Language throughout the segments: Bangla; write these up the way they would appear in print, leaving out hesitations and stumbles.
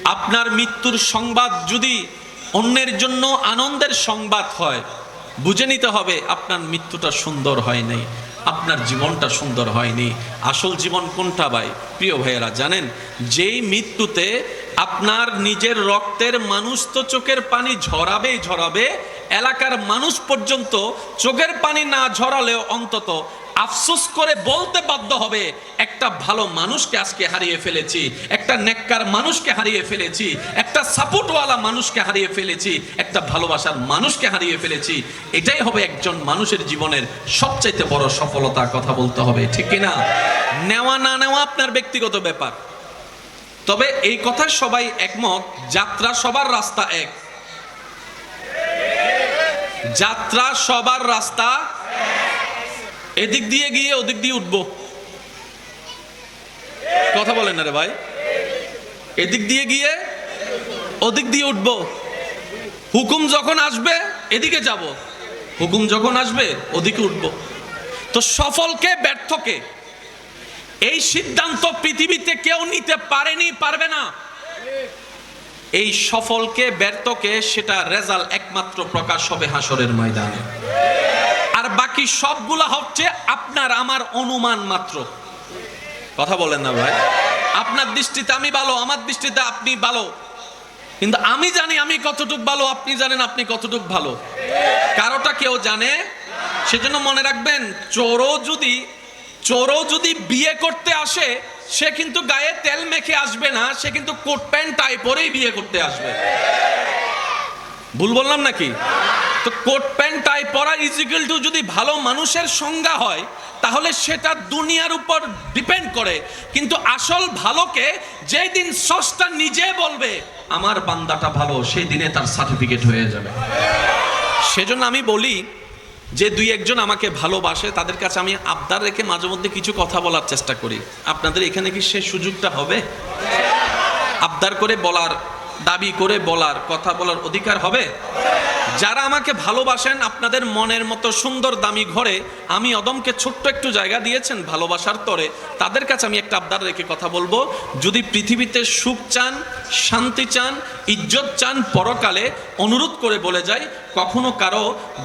আপনার মৃত্যুর সংবাদ যদি অন্যের জন্য আনন্দের সংবাদ হয়, বুঝে নিতে হবে আপনার মৃত্যুটা সুন্দর হয় নাই, আপনার জীবনটা সুন্দর হয়নি। আসল জীবন কোনটা ভাই? প্রিয় ভাইয়েরা, জানেন যেই মৃত্যুতে আপনার নিজের রক্তের মানুষ তো চোখের পানি ঝরাবেই ঝরাবে, এলাকার মানুষ পর্যন্ত চোখের পানি না ঝরালেও অন্তত আফসোস করে বলতে বাধ্য হবে, একটা ভালো মানুষকে আজকে হারিয়ে ফেলেছি, একটা নেককার মানুষকে হারিয়ে ফেলেছি, একটা সাপোর্টওয়ালা মানুষকে হারিয়ে ফেলেছি, একটা ভালোবাসার মানুষকে হারিয়ে ফেলেছি। এটাই হবে একজন মানুষের জীবনের সবচাইতে বড় সফলতা। কথা বলতে হবে, ঠিক কিনা? নেওয়া না নেওয়া আপনার ব্যক্তিগত ব্যাপার, তবে এই কথা সবাই একমত, যাত্রা সবার রাস্তা এক। যাত্রা সবার রাস্তা, এদিক দিয়ে গিয়ে ওদিক দিয়ে উঠবো। কথা বলেন না রে ভাই, এদিক দিয়ে গিয়ে ওদিক দিয়ে উঠবো। হুকুম যখন আসবে এদিকে যাব, হুকুম যখন আসবে ওদিকে উঠবো। তো সফলকে ব্যর্থকে এই সিদ্ধান্ত পৃথিবীতে কেউ নিতে পারেনি, পারবে না। এই সফলকে ব্যর্থকে সেটা রেজাল্ট একমাত্র প্রকাশ হবে হাসরের ময়দানে। আর বাকি সবগুলা হচ্ছে আপনার আমার অনুমান মাত্র। কথা বলেন না ভাই? আপনার দৃষ্টিতে আমি ভালো, আমার দৃষ্টিতে আপনি ভালো, কিন্তু আমি জানি আমি কতটুক ভালো, আপনি জানেন আপনি কতটুক ভালো। কারোটা কেউ জানে। সেজন্য মনে রাখবেন, চোরও যদি বিয়ে করতে আসে, সে কিন্তু গায়ে তেল মেখে আসবে না, সে কিন্তু কোট প্যান্ট টাই পরেই বিয়ে করতে আসবে। ভুল বললাম নাকি? তো কোট প্যান্ট টাই পরা ইজিক্যাল টু যদি ভালো মানুষের সংজ্ঞা হয়, তাহলে সেটা দুনিয়ার উপর ডিপেন্ড করে। কিন্তু আসল ভালোকে যেই দিন স্রষ্টা নিজে বলবে আমার বান্দাটা ভালো, সেই দিনে তার সার্টিফিকেট হয়ে যাবে। সেজন্য আমি বলি যে দুই একজন আমাকে ভালোবাসে, তাদের কাছে আমি আবদার রেখে মাঝে মধ্যে কিছু কথা বলার চেষ্টা করি। আপনাদের এখানে কি সে সুযোগটা হবে? আবদার করে বলার, দাবি করে বলার, কথা বলার অধিকার হবে? যারা আমাকে ভালোবাসেন, আপনাদের মনের মতো সুন্দর দামি ঘরে আমি অদমকে ছোট্ট একটু জায়গা দিয়েছেন ভালোবাসার তরে, তাদের কাছে আমি একটা আবদার রেখে কথা বলবো। যদি পৃথিবীতে সুখ চান, শান্তি চান, ইজ্জত চান, পরকালে অনুরোধ করে বলে যাই, কখনো কারো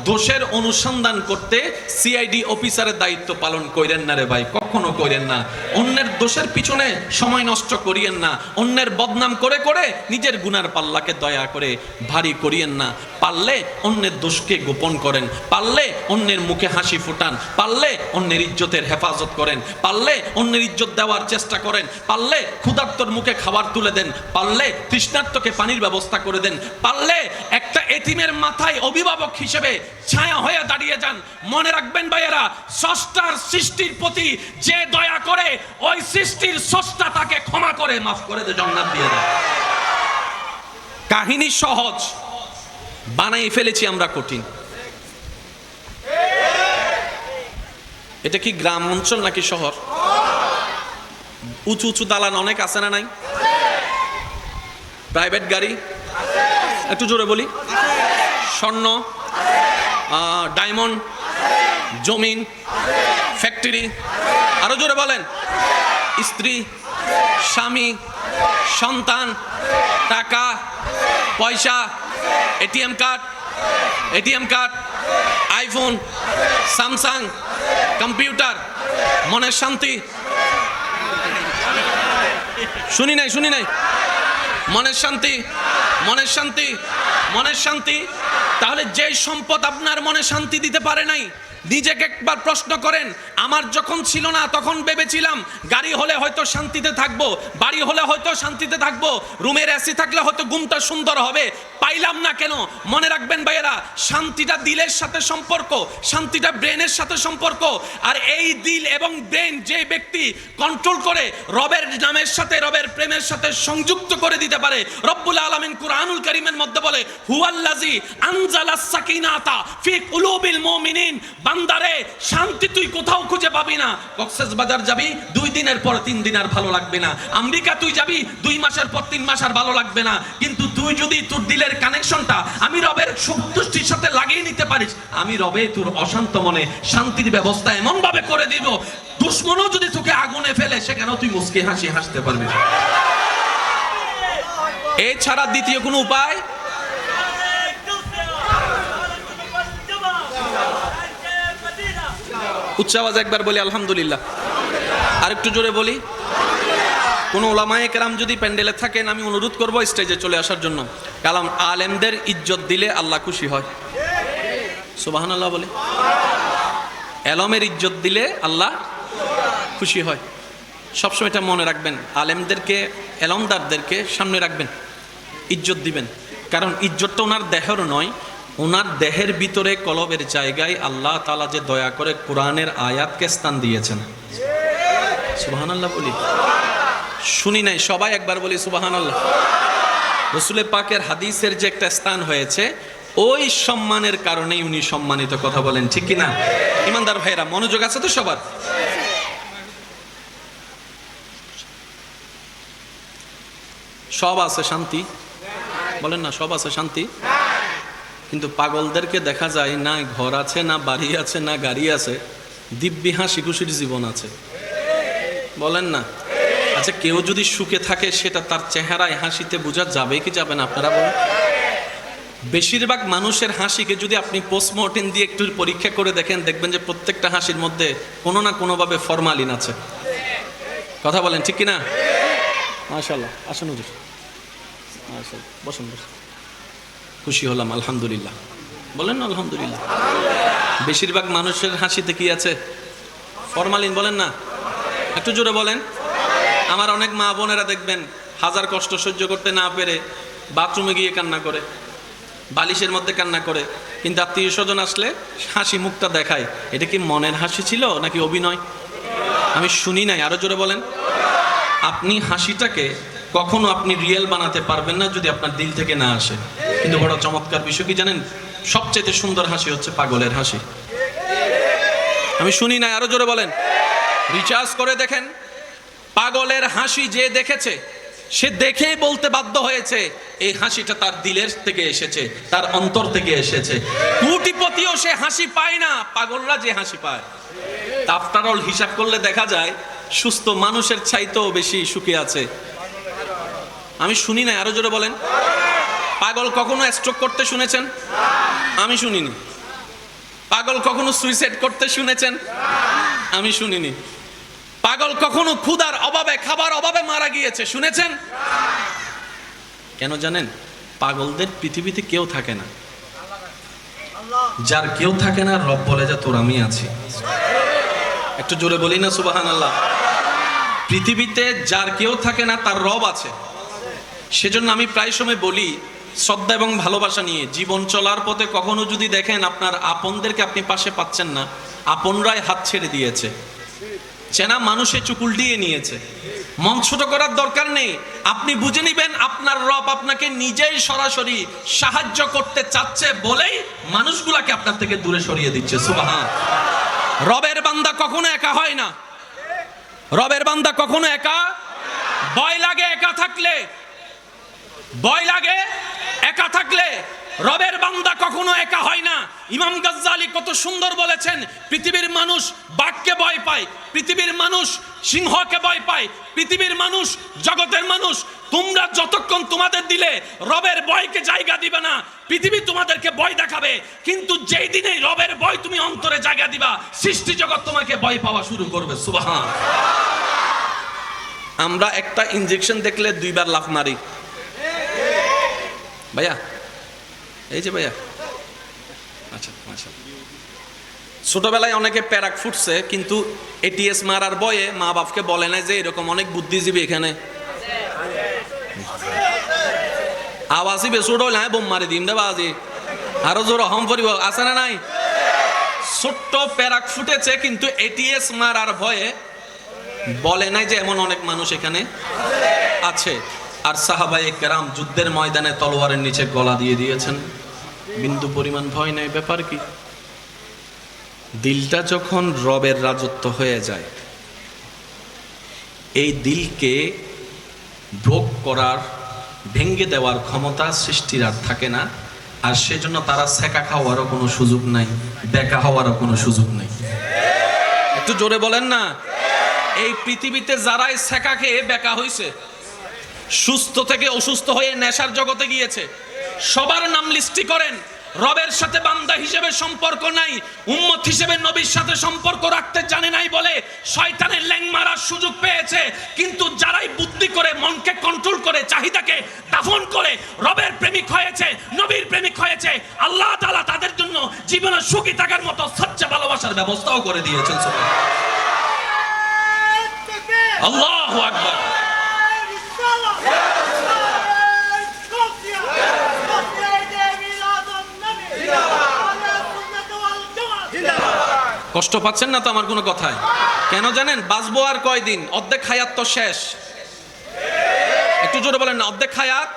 দোষের অনুসন্ধান করতে সিআইডি অফিসারের দায়িত্ব পালন করেন না রে ভাই, কখনো করেন না। অন্যের দোষের পিছনে সময় নষ্ট করিয়েন না, অন্যের বদনাম করে করে নিজের গুনার পাল্লাকে দয়া করে ভারী করিয়েন না। পারলে অন্যের দোষকে গোপন করেন, পারলে অন্যের মুখে হাসি ফুটান, পারলে অন্যের ইজ্জতের হেফাজত করেন, পারলে অন্যের ইজ্জত দেওয়ার চেষ্টা করেন, পারলে ক্ষুধার্তর মুখে খাবার তুলে দেন, পারলে তৃষ্ণার্তকে পানির ব্যবস্থা করে দেন, পারলে একটা এতিমের মাথায় অভিভাবক হিসেবে ছায়া হয়ে দাঁড়িয়ে যান। মনে রাখবেন ভাইয়েরা, স্রষ্টার সৃষ্টির প্রতি যে দয়া করে, ওই সৃষ্টির স্রষ্টা তাকে ক্ষমা করে, মাফ করে দেয়, জান্নাত দিয়ে দেয়। কাহিনী সহজ, বানাই ফেলেছি আমরা কঠিন। এটা কি গ্রাম অঞ্চল নাকি শহর? উঁচু উঁচু দালান অনেক আছে না নাই? প্রাইভেট গাড়ি, একটু জোরে বলি, স্বর্ণ, ডায়মন্ড, জমিন, ফ্যাক্টরি, আরো জোরে বলেন, স্ত্রী, স্বামী, সন্তান, টাকা পয়সা, ATM card, iPhone, Samsung, computer, মনের শান্তি। শুনি নাই, মনের শান্তি, মনের শান্তি, মনের শান্তি। তাহলে যে সম্পদ আপনার মনে শান্তি দিতে পারে নাই, নিজেকে একবার প্রশ্ন করেন। আমার যখন ছিল না তখন ভেবেছিলাম গাড়ি হলে হয়তো শান্তিতে থাকবো, বাড়ি হলে হয়তো শান্তিতে থাকবো, রুমের এসি থাকলে হয়তো ঘুমটা সুন্দর হবে, পাইলাম না কেন? মনে রাখবেন ভাইয়েরা, শান্তিটা দিলের সাথে সম্পর্ক, শান্তিটা ব্রেনের সাথে সম্পর্ক। আর এই দিল এবং ব্রেন যে ব্যক্তি কন্ট্রোল করে, রবের নামের সাথে, রবের প্রেমের সাথে সংযুক্ত করে দিতে পারে। রব্বুল আলামিন কুরআনুল কারীমের মধ্যে বলে, হুয়াল্লাযী আনজালাস সাকিনাতা ফি কুলুবিল মুমিনিন। বান্দারে, শান্তি তুই কোথাও খুঁজে পাবি না। কক্সবাজার যাবি, 2 দিনের পর 3 দিন আর ভালো লাগবে না। আমেরিকা তুই যাবি, 2 মাসের পর 3 মাস আর ভালো লাগবে না। কিন্তু তুই যদি তোর দিলের কানেকশনটা আমি রবের সন্তুষ্টির সাথে লাগিয়ে নিতে পারিস, আমি রবে তোর অশান্ত মনে শান্তির ব্যবস্থা এমন ভাবে করে দিব, দুশ্মনও যদি তোকে আগুনে ফেলে সেখানেও তুই মুস্কি হাসি হাসতে পারবি। এছাড়া দ্বিতীয় কোনো উপায় উচ্চ আওয়াজ একবার বলি আলহামদুলিল্লাহ। আর একটু জোরে বলি। কোন ওলামায়ে কেরাম যদি প্যান্ডেলে থাকেন আমি অনুরোধ করব স্টেজে চলে আসার জন্য। কালাম আলেমদের ইজ্জত দিলে আল্লাহ খুশি হয়। সুবহানাল্লাহ বলি। এলমের ইজ্জত দিলে আল্লাহ খুশি হয়। সবসময় এটা মনে রাখবেন। আলেমদেরকে, এলমদারদেরকে সামনে রাখবেন, ইজ্জত দিবেন। কারণ ইজ্জতটা ওনার দেহের নয়, ওনার দেহের ভিতরে কলবের জায়গায় আল্লাহ তাআলা যে দয়া করে কোরআনের আয়াতকে স্থান দিয়েছেন। সুবহানাল্লাহ বলি। শুনি নাই, সবাই একবার বলি সুবহানাল্লাহ। রাসূল পাকের হাদিসের যে একটা স্থান হয়েছে, ওই সম্মানের কারণেই উনি সম্মানিত। কথা বলেন ঠিক কি না? ইমানদার ভাইরা মনোযোগ আছে তো সবার? সব আছে শান্তি? বলেন না সব আছে শান্তি? কিন্তু পাগলদেরকে দেখা যায় না ঘর আছে, না বাড়ি আছে, না গাড়ি আছে, দিব্যি হাসি খুশির জীবন আছে। বলেন না? আচ্ছা, কেউ যদি সুখে থাকে সেটা তার চেহারায় হাসিতে বোঝা যাবে কি যাবে না? আপনারা বলেন। বেশিরভাগ মানুষের হাসিকে যদি আপনি পোস্টমর্টেম দিয়ে একটু পরীক্ষা করে দেখেন, দেখবেন যে প্রত্যেকটা হাসির মধ্যে কোনো না কোনোভাবে ফরমালিন আছে। কথা বলেন ঠিক কিনা? মাশাআল্লাহ। আসুন হুজুর, মাশাআল্লাহ, বসুন বসুন। খুশি হলাম আলহামদুলিল্লাহ। বলেন না আলহামদুলিল্লাহ। বেশিরভাগ মানুষের হাসিতে কি আছে? ফরমালিন। বলেন না, একটু জোরে বলেন। আমার অনেক মা বোনেরা দেখবেন হাজার কষ্ট সহ্য করতে না পেরে বাথরুমে গিয়ে কান্না করে, বালিশের মধ্যে কান্না করে, কিন্তু আত্মীয় স্বজন আসলে হাসি মুখটা দেখায়। এটা কি মনের হাসি ছিল নাকি অভিনয়? আমি শুনি নাই, আরো জোরে বলেন। আপনি হাসিটাকে কখনো আপনি রিয়েল বানাতে পারবেন না যদি আপনার দিল থেকে না আসে। কিন্তু বড় চমৎকার বিষয় কি জানেন? সবচেয়ে সুন্দর হাসি হচ্ছে পাগলের হাসি। আমি শুনি নাই, আরো জোরে বলেন। রিচার্জ করে দেখেন, পাগলের হাসি যে দেখেছে সে দেখেই বলতে বাধ্য হয়েছে এই হাসিটা তার দিলের থেকে এসেছে, তার অন্তর থেকে এসেছে। কোটিপতিও সে হাসি পায় না, পাগলরা যে হাসি পায়। আফটার অল হিসাব করলে দেখা যায় সুস্থ মানুষের চাইতেও বেশি সুখী আছে। আমি শুনি নাই, আরো জোরে বলেন। পাগল কখনো স্ট্রোক করতে শুনেছেন? আমি শুনিনি। পাগল কখনো সুইসাইড করতে শুনেছেন? আমি শুনিনি। পাগল কখনো ক্ষুধার অভাবে, খাবার অভাবে মারা গিয়েছে শুনেছেন? কেন জানেন? পাগলদের পৃথিবীতে কেউ থাকে না। যার কেউ থাকে না, রব বলে যে তোর আমি আছি। একটু জোরে বলি না সুবহানাল্লাহ। পৃথিবীতে যার কেউ থাকে না, তার রব আছে। সেজন্য আমি প্রায় সময় বলি, শ্রদ্ধা এবং ভালোবাসা নিয়ে জীবন চলার পথে কখনো যদি দেখেন আপনার আপনদেরকে আপনি পাশে পাচ্ছেন না, আপনরাই হাত ছেড়ে দিয়েছে, চেনা মানুষে চুকুল দিয়ে নিয়েছে, মন ছোট করার দরকার নেই। আপনি বুঝে নিবেন আপনার রব আপনাকে নিজেই সরাসরি সাহায্য করতে চাচ্ছে বলেই মানুষগুলাকে আপনার থেকে দূরে সরিয়ে দিচ্ছে। সুবহান। রবের বান্দা কখনো একা হয় না। রবের বান্দা কখনো একা। ভয় লাগে একা থাকলে, ভয় লাগে একা থাকলে। রবের বান্দা কখনো একা হয় না। ইমাম গাজ্জালি কত সুন্দর বলেছেন, পৃথিবীর মানুষ বাঘকে ভয় পায়, পৃথিবীর মানুষ সিংহকে ভয় পায়, পৃথিবীর মানুষ, জগতের মানুষ, তোমরা যতক্ষণ তোমাদের দিলে রবের ভয়কে জায়গা দিবে না, পৃথিবী তোমাদেরকে ভয় দেখাবে। কিন্তু যেই দিনে রবের ভয় তুমি অন্তরে জায়গা দিবা, সৃষ্টি জগৎ তোমাকে ভয় পাওয়া শুরু করবে। সুবহান। আমরা একটা ইনজেকশন দেখলে দুইবার লাফ মারি। ভাইয়া, এই যে ভাইয়া, আচ্ছা আচ্ছা। ছোটবেলায় অনেকে প্যারাক ফুটছে, কিন্তু এটিএস মারার ভয়ে মা বাপকে বলে না যে এরকম অনেক বুদ্ধিজীবী এখানে। আওয়াজই বেসুড হইলে হ্যাঁ বোম মারি দিম দে বাজি, আরো জোর হম পরিব আছে না নাই? ছোট্ট প্যারাক ফুটেছে, কিন্তু এটিএস মারার ভয়ে বলে নাই যে এমন অনেক মানুষ এখানে আছে। আর সাহাবায়ে কেরাম যুদ্ধের ময়দানে তলোয়ারের নিচে গলা দিয়ে দিয়েছেন, বিন্দু পরিমাণ ভয় নাই। ব্যাপার কি? দিলটা যখন রবের রাজত্ব হয়ে যায়, এই দিলকে ভোগ করার, ভেঙ্গে দেওয়ার ক্ষমতা সৃষ্টির আর থাকে না। আর সেজন্য তারা সেকা খাওয়ারও কোনো সুযোগ নাই, বেকা হওয়ারও কোনো সুযোগ নাই। একটু জোরে বলেন না। এই পৃথিবীতে যারাই সেকা খেয়ে বেকা হইছে, সুস্থ থেকে অসুস্থ হয়ে নেশার জগতে গিয়েছে। সবার নাম লিস্টি করেন। রবের সাথে বান্দা হিসেবে সম্পর্ক নাই, উম্মত হিসেবে নবীর সাথে সম্পর্ক রাখতে জানে নাই বলে শয়তানের ল্যাং মারার সুযোগ পেয়েছে। কিন্তু যারাই বুদ্ধি করে, মনকে কন্ট্রোল করে, চাহিদাকে দাফন করে রবের প্রেমিক হয়েছে, নবীর প্রেমিক হয়েছে, আল্লাহ তাআলা তাদের জন্য জীবনে সুখী থাকার মতো সচ্চা ভালোবাসার ব্যবস্থাও করে দিয়েছেন। আল্লাহু আকবার। কষ্ট পাচ্ছেন না তো আমার কোনো কথায়? কেন জানেন? বাঁচবো আর কয়দিন? অর্ধেক হায়াত তো শেষ। একটু জোরে বলেন না, অর্ধেক হায়াত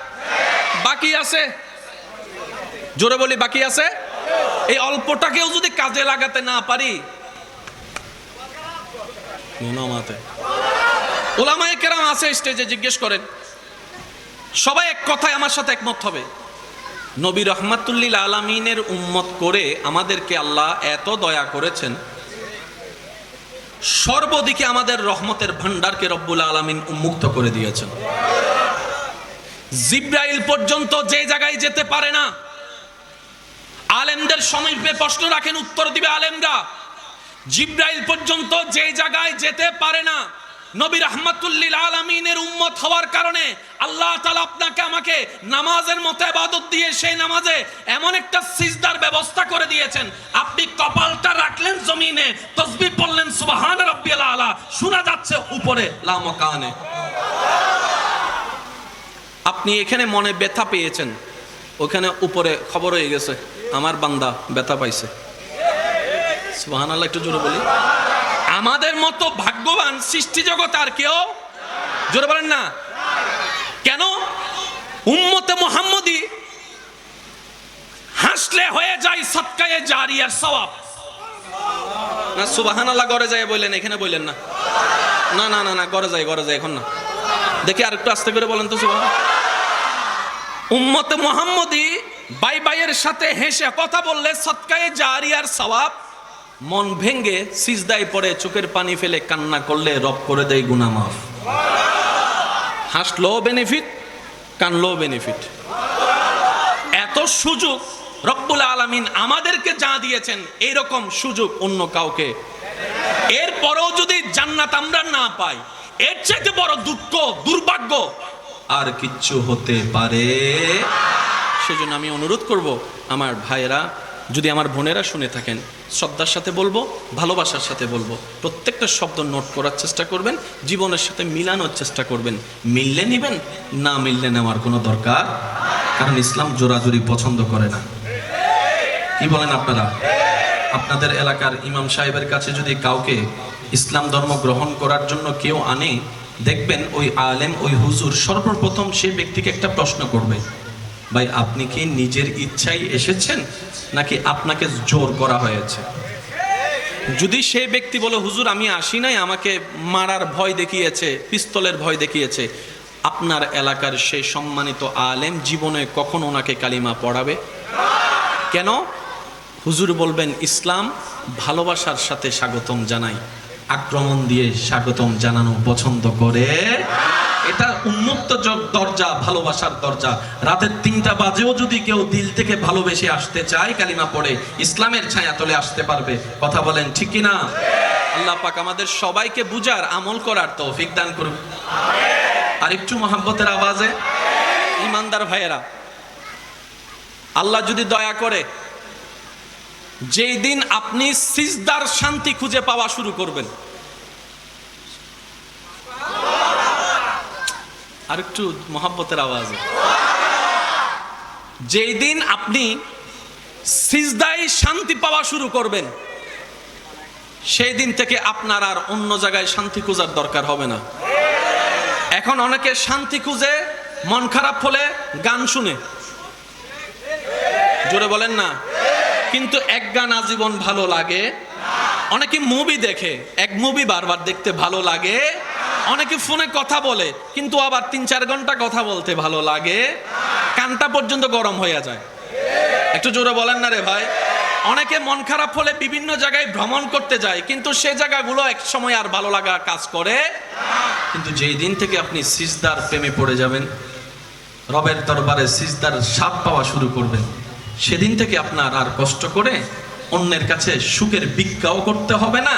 বাকি আছে। জোরে বলি, বাকি আছে। এই অল্পটাকেও যদি কাজে লাগাতে না পারি, উলামায়ে কেরাম আছে স্টেজে, জিজ্ঞেস করেন, সবাই এক কথায় আমার সাথে একমত হবে, নবী রহমাতুল্লিল আলামিনের উম্মত করে আমাদেরকে আল্লাহ এত দয়া করেছেন, সর্বদিকে আমাদের রহমতের ভান্ডারকে রব্বুল আলামিন উন্মুক্ত করে দিয়েছেন। জিব্রাইল পর্যন্ত যে জায়গায় যেতে পারে না, আলেমদের সমীপে প্রশ্ন রাখেন, উত্তর দিবে আলেমরা। জিব্রাইল পর্যন্ত যে জায়গায় যেতে পারে না, নবী রাহমাতুল্লিল আলামিনের উম্মত হওয়ার কারণে আল্লাহ তাআলা আপনাকে আমাকে নামাজের মতো ইবাদত দিয়ে সেই নামাজে এমন একটা সিজদার ব্যবস্থা করে দিয়েছেন, আপনি কপালটা রাখলেন জমিনে, তাসবিহ পড়লেন সুবহান রাব্বিয়াল আলা, শোনা যাচ্ছে উপরে লা মাকানে। আপনি এখানে মনে ব্যথা পেয়েছেন, ওখানে উপরে খবর হয়ে গেছে আমার বান্দা ব্যথা পাইছে। সুবহানাল্লাহ, একটু জোরে বলি। আমাদের মতো ভাগ্যবান সৃষ্টি জগৎ আর কেউ, জোরে বলেন না কেন? উম্মতে মুহাম্মদী হাসলে হয়ে যায় সদকায়ে জারিয়ার সওয়াব। না সুবহানাল্লাহ ঘরে যায় বললেন, এখানে বললেন না। না না না না, ঘরে যায় এখন না। দেখি আর একটু আস্তে করে বলেন তো সুবহানাল্লাহ। উম্মতে মুহাম্মদী ভাই ভাইয়ের সাথে হেসে কথা বললে সদকায়ে জারিয়ার সওয়াব, মন ভেঙ্গে সিজদায় পড়ে চোখের পানি ফেলে কান্না করলে রব করে দেয় গুনাহ মাফ। হাসলো বেনিফিট, কানলো বেনিফিট। এত সুযোগ রব্বুল আলামিন আমাদেরকে যা দিয়েছেন, এইরকম সুযোগ অন্য কাউকে। এরপরেও যদি জান্নাত আমরা না পাই, এর চাইতে বড় দুঃখ, দুর্ভাগ্য আর কিচ্ছু হতে পারে। সেজন্য আমি অনুরোধ করব আমার ভাইয়েরা, যদি আমার বোনেরা শুনে থাকেন, শ্রদ্ধার সাথে বলবো, ভালোবাসার সাথে বলবো, প্রত্যেকটা শব্দ নোট করার চেষ্টা করবেন, জীবনের সাথে মিলানোর চেষ্টা করবেন। মিললে নিবেন, না মিললে নেওয়ার কোনো দরকার, কারণ ইসলাম জোরাজুরি পছন্দ করে না। কি বলেন আপনারা? আপনাদের এলাকার ইমাম সাহেবের কাছে যদি কাউকে ইসলাম ধর্ম গ্রহণ করার জন্য কেউ আনে, দেখবেন ওই আলেম, ওই হুজুর সর্বপ্রথম সেই ব্যক্তিকে একটা প্রশ্ন করবে, ভাই আপনি কি নিজের ইচ্ছায় এসেছেন নাকি আপনাকে জোর করা হয়েছে? যদি সেই ব্যক্তি বলে হুজুর আমি আসি নাই, আমাকে মারার ভয় দেখিয়েছে, পিস্তলের ভয় দেখিয়েছে, আপনার এলাকার সেই সম্মানিত আলেম জীবনে কখন ওনাকে কালিমা পড়াবে? কেন? হুজুর বলবেন ইসলাম ভালোবাসার সাথে স্বাগতম জানাই, আক্রমণ দিয়ে স্বাগতম জানানো পছন্দ করে। এটা উন্মুক্ত দরজা, ভালোবাসার দরজা। রাতের 3টা বাজেও যদি কেউ দিল থেকে ভালোবেসে আসতে চায়, কালিমা পড়ে ইসলামের ছায়া তলে আসতে পারবে। কথা বলেন ঠিক কি না? আল্লাহ পাক আমাদের সবাইকে বুঝার, আমল করার তৌফিক দান করুন। আর একটু মহব্বতের আওয়াজে ইমানদার ভাইয়েরা, আল্লাহ যদি দয়া করে, যেই দিন আপনি সিজদার শান্তি খুঁজে পাওয়া শুরু করবেন, আর একটু মহব্বতের আওয়াজে, যেই দিন আপনি সিজদায় শান্তি পাওয়া শুরু করবেন, সেই দিন থেকে আপনার আর অন্য জায়গায় শান্তি খোঁজার দরকার হবে না। এখন অনেকে শান্তি খুঁজে মন খারাপ হলে গান শুনে, জোরে বলেন না, কিন্তু এক গান আজীবন ভালো লাগে। অনেকে মুভি দেখে, এক মুভি বারবার দেখতে ভালো লাগে। অনেকে ফোনে কথা বলে, কিন্তু আবার 3-4 ঘন্টা কথা বলতে ভালো লাগে, কানটা পর্যন্ত গরম হয়ে যায়। একটু জোরে বলেন না রে ভাই। অনেকে মন খারাপ হলে বিভিন্ন জায়গায় ভ্রমণ করতে যায়, কিন্তু সে জায়গাগুলো এক সময় আর ভালো লাগা কাজ করে কিন্তু যেই দিন থেকে আপনি সিজদার প্রেমে পড়ে যাবেন, রবের দরবারে সিজদার স্বাদ পাওয়া শুরু করবেন, সেদিন থেকে আপনার আর কষ্ট করে অন্যের কাছে সুখের ভিক্ষাও করতে হবে না,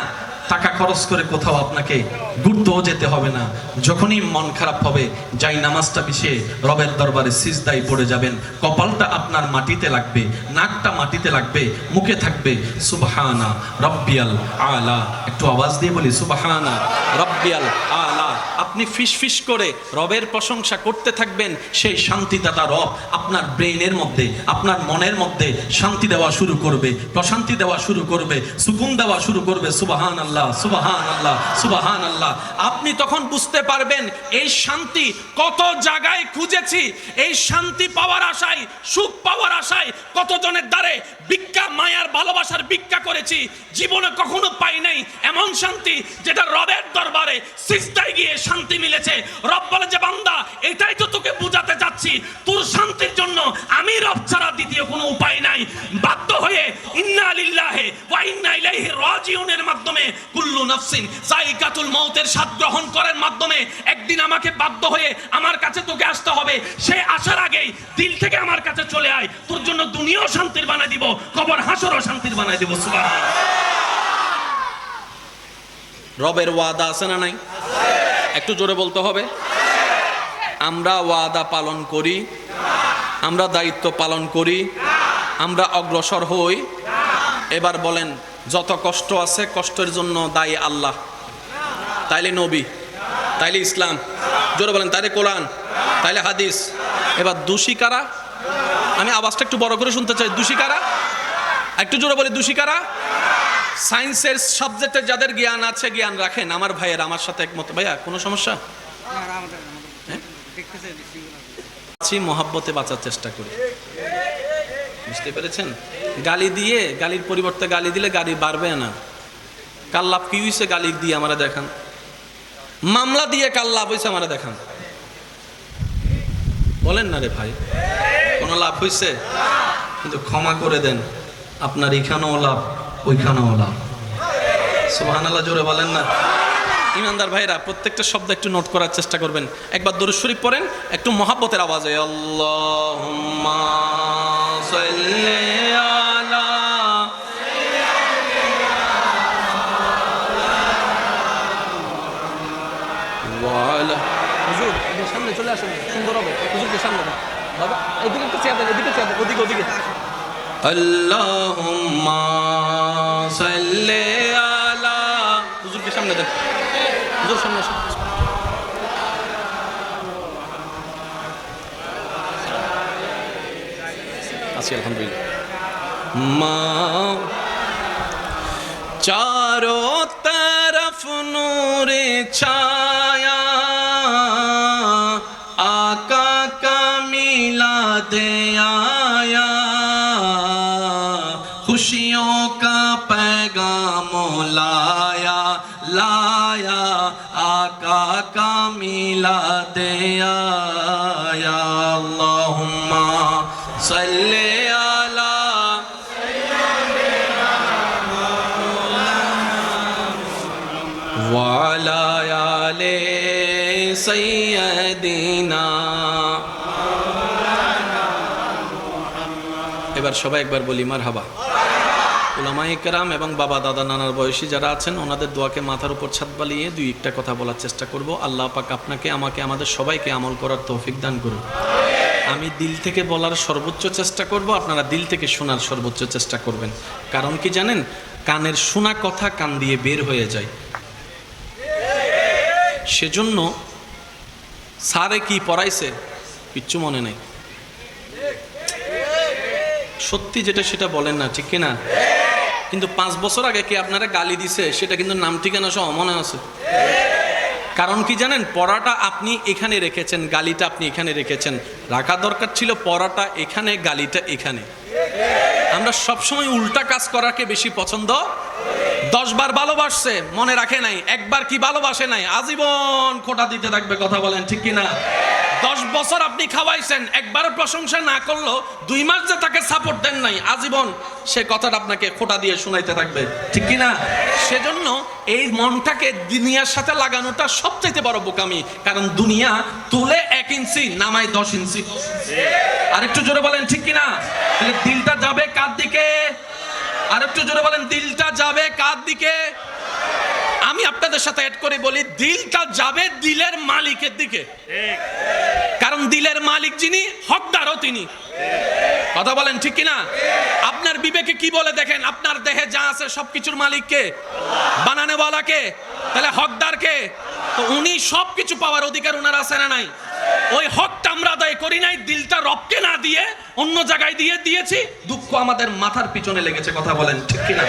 টাকা খরচ করে কোথাও আপনাকে ঘুরতেও যেতে হবে না। যখনই মন খারাপ হবে, যাই নামাজটা বিছিয়ে রবের দরবারে সিজদায় পড়ে যাবেন, কপালটা আপনার মাটিতে লাগবে, নাকটা মাটিতে লাগবে, মুখে থাকবে সুবহানা রব্বিয়াল আলা। একটু আওয়াজ দিয়ে বলি সুবহানা রব্বিয়াল আলা। আপনি ফিস ফিস করে রবের প্রশংসা করতে থাকবেন, সেই শান্তিদাতা রব আপনার ব্রেইনের মধ্যে, আপনার মনের মধ্যে শান্তি দেওয়া শুরু করবে, প্রশান্তি দেওয়া শুরু করবে, সুকুন দেওয়া শুরু করবে। সুবহানাল্লাহ, সুবহানাল্লাহ, সুবহানাল্লাহ। আপনি তখন বুঝতে পারবেন এই শান্তি কত জায়গায় খুঁজেছি, এই শান্তি পাওয়ার আশায়, সুখ পাওয়ার আশায় কতজনের দ্বারে ভিক্ষা, মায়ার ভালোবাসার ভিক্ষা করেছি, জীবনে কখনো পাই নাই এমন শান্তি যেটা রবের দরবারে সিজদায় গিয়ে শান্তি মিলেছে। রব বলে যে বান্দা, এটাই তো তোকে বুঝাতে যাচ্ছি, তোর শান্তির জন্য আমি রব ছাড়া দ্বিতীয় কোনো উপায় নাই। বাধ্য হয়ে ইন্না লিল্লাহি ওয়া ইন্না ইলাইহি রাজিউনের মাধ্যমে কুল্লু নাফসিন যায়িকাতুল মউতের স্বাদ গ্রহণ করার মাধ্যমে একদিন আমাকে বাধ্য হয়ে আমার কাছে তোকে আসতে হবে। সে আসার আগেই দিল থেকে আমার কাছে চলে আয়, তোর জন্য দুনিয়াও শান্তির বানাই দিব, কবর হাসরও শান্তির বানাই দিব। সুবহানাল্লাহ। রবের ওয়াদা আছে না নাই? একটু জোরে বলতে হবে। আমরা ওয়াদা পালন করি? আমরা দায়িত্ব পালন করি? আমরা অগ্রসর হই? এবার বলেন, যত কষ্ট আছে কষ্টের জন্য দায়ী আল্লাহ, তাইলে নবী, তাইলে ইসলাম, জোরে বলেন, তাইলে কোরআন, তাইলে হাদিস। এবার দোষী কারা? আমি আওয়াজটা একটু বড় করে শুনতে চাই। দোষী কারা? একটু জোরে বলি, দোষী কারা? সায়েন্সের সাবজেক্টে যাদের জ্ঞান আছে, জ্ঞান রাখেন, আমার ভাইয়ের আমার সাথে একমত। ভাইয়া কোনো সমস্যা? মহাব্বতে বাঁচার চেষ্টা করি, বুঝতে পেরেছেন? গালি দিয়ে, গালির পরিবর্তে গালি দিলে গালি বাড়বে না। কার লাভ কি হয়েছে গালি দিয়ে আমরা দেখান, মামলা দিয়ে কার লাভ হয়েছে আমরা দেখান। বলেন না রে ভাই, কোনো লাভ হয়েছে? কিন্তু ক্ষমা করে দেন, আপনার এখানেও লাভ, ওইখানেও লাভ। সুবহানাল্লাহ, জোরে বলেন না। ইমানদার ভাইরা, প্রত্যেকটা শব্দ একটু নোট করার চেষ্টা করবেন। একবার দরুদ শরীফ পড়েন একটু মহাব্বতের আওয়াজে। আল্লাহুম্মা সাল্লি আলা ওয়া আলা। হুজুর এদিকে সামনে চলে আসুন, সুন্দর হবে। হুজুরকে সামনে দাও বাবা, এদিকে একটু চেয়ার দেন, এদিকে চেয়ার দেন, ওদিকে ওদিকে। আল্লাহুম্মা সাল্লি আলা। হুজুরকে সামনে দেন, হুজুর সামনে আসুন। আছি আলহামদুলিল্লাহ। মা चारों तरफ नूरे छाया, आका का मिलाद आया, खुशियों का पैगाम लाया, लाया आका का मिलाद आया। अल्लाहुम्मा सल्ले अला वाला आले सैयदिना। এবার সবাই একবার বলি মারহাবা। উলামায়ে কেরাম এবং বাবা দাদা নানার বয়সী যারা আছেন, ওনাদের দোয়াকে মাথার উপর ছাদ বালিয়ে দুই একটা কথা বলার চেষ্টা করব। আল্লাহ পাক আপনাকে, আমাকে, আমাদের সবাইকে আমল করার তৌফিক দান করুন। আমি দিল থেকে বলার সর্বোচ্চ চেষ্টা করব, আপনারা দিল থেকে শোনার সর্বোচ্চ চেষ্টা করবেন। কারণ কি জানেন, কানের শোনা কথা কান দিয়ে বের হয়ে যায়। সেজন্য স্যারে কি পড়াইছে কিচ্ছু মনে নেই, সত্যি যেটা সেটা বলেন না, ঠিক কিনা? কিন্তু 5 বছর আগে কে আপনারা গালি দিছে সেটা কিন্তু নাম ঠিকানা সহ মনে আছে। কারণ কি জানেন, পড়াটা আপনি এখানে রেখেছেন, গালিটা আপনি এখানে রেখেছেন। রাখা দরকার ছিল পড়াটা এখানে, গালিটা এখানে। আমরা সবসময় উল্টা কাজ করাকে বেশি পছন্দ। 10 বার ভালোবাসছে মনে রাখে নাই, একবার কি ভালোবাসে নাই, আজীবন খোঁটা দিতে থাকবে। কথা বলেন ঠিক কিনা? 10 বছর আপনি খাওয়াইছেন, একবারও প্রশংসা না করলো, 2 মাস যে তাকে সাপোর্ট দেন নাই, আজীবন সে কথাটা আপনাকে খোঁটা দিয়ে শোনাইতে থাকবে, ঠিক কি না? সেজন্য এই মনটাকে দুনিয়ার সাথে লাগানোটা সবচাইতে বড় বোকামি। কারণ দুনিয়া তুলে 1 ইঞ্চি, নামায় 10 ইঞ্চি। আরেকটু জোরে বলেন ঠিক কি না? তাহলে দিলটা যাবে কার দিকে? আরেকটু জোরে বলেন, দিলটা যাবে কার দিকে? আমি আপনাদের সাথে অ্যাড করে বলি, দিলটা যাবে দিলের মালিকের দিকে। কারণ দিলের মালিক যিনি, হকদারও তিনি। কথা বলেন ঠিক কিনা? আপনার বিবেকে কি বলে দেখেন, আপনার দেহে যা আছে সবকিছুর মালিক কে? বানানেওয়ালা কে? তাহলে হকদার কে? তো উনি সবকিছু পাওয়ার অধিকার উনার আছে না নাই? ওই হকটা আমরা আদায় করি নাই, দিলটা রবকে না দিয়ে অন্য জায়গায় দিয়েছি, দুঃখ আমাদের মাথার পিছনে লেগেছে। কথা বলেন ঠিক কিনা?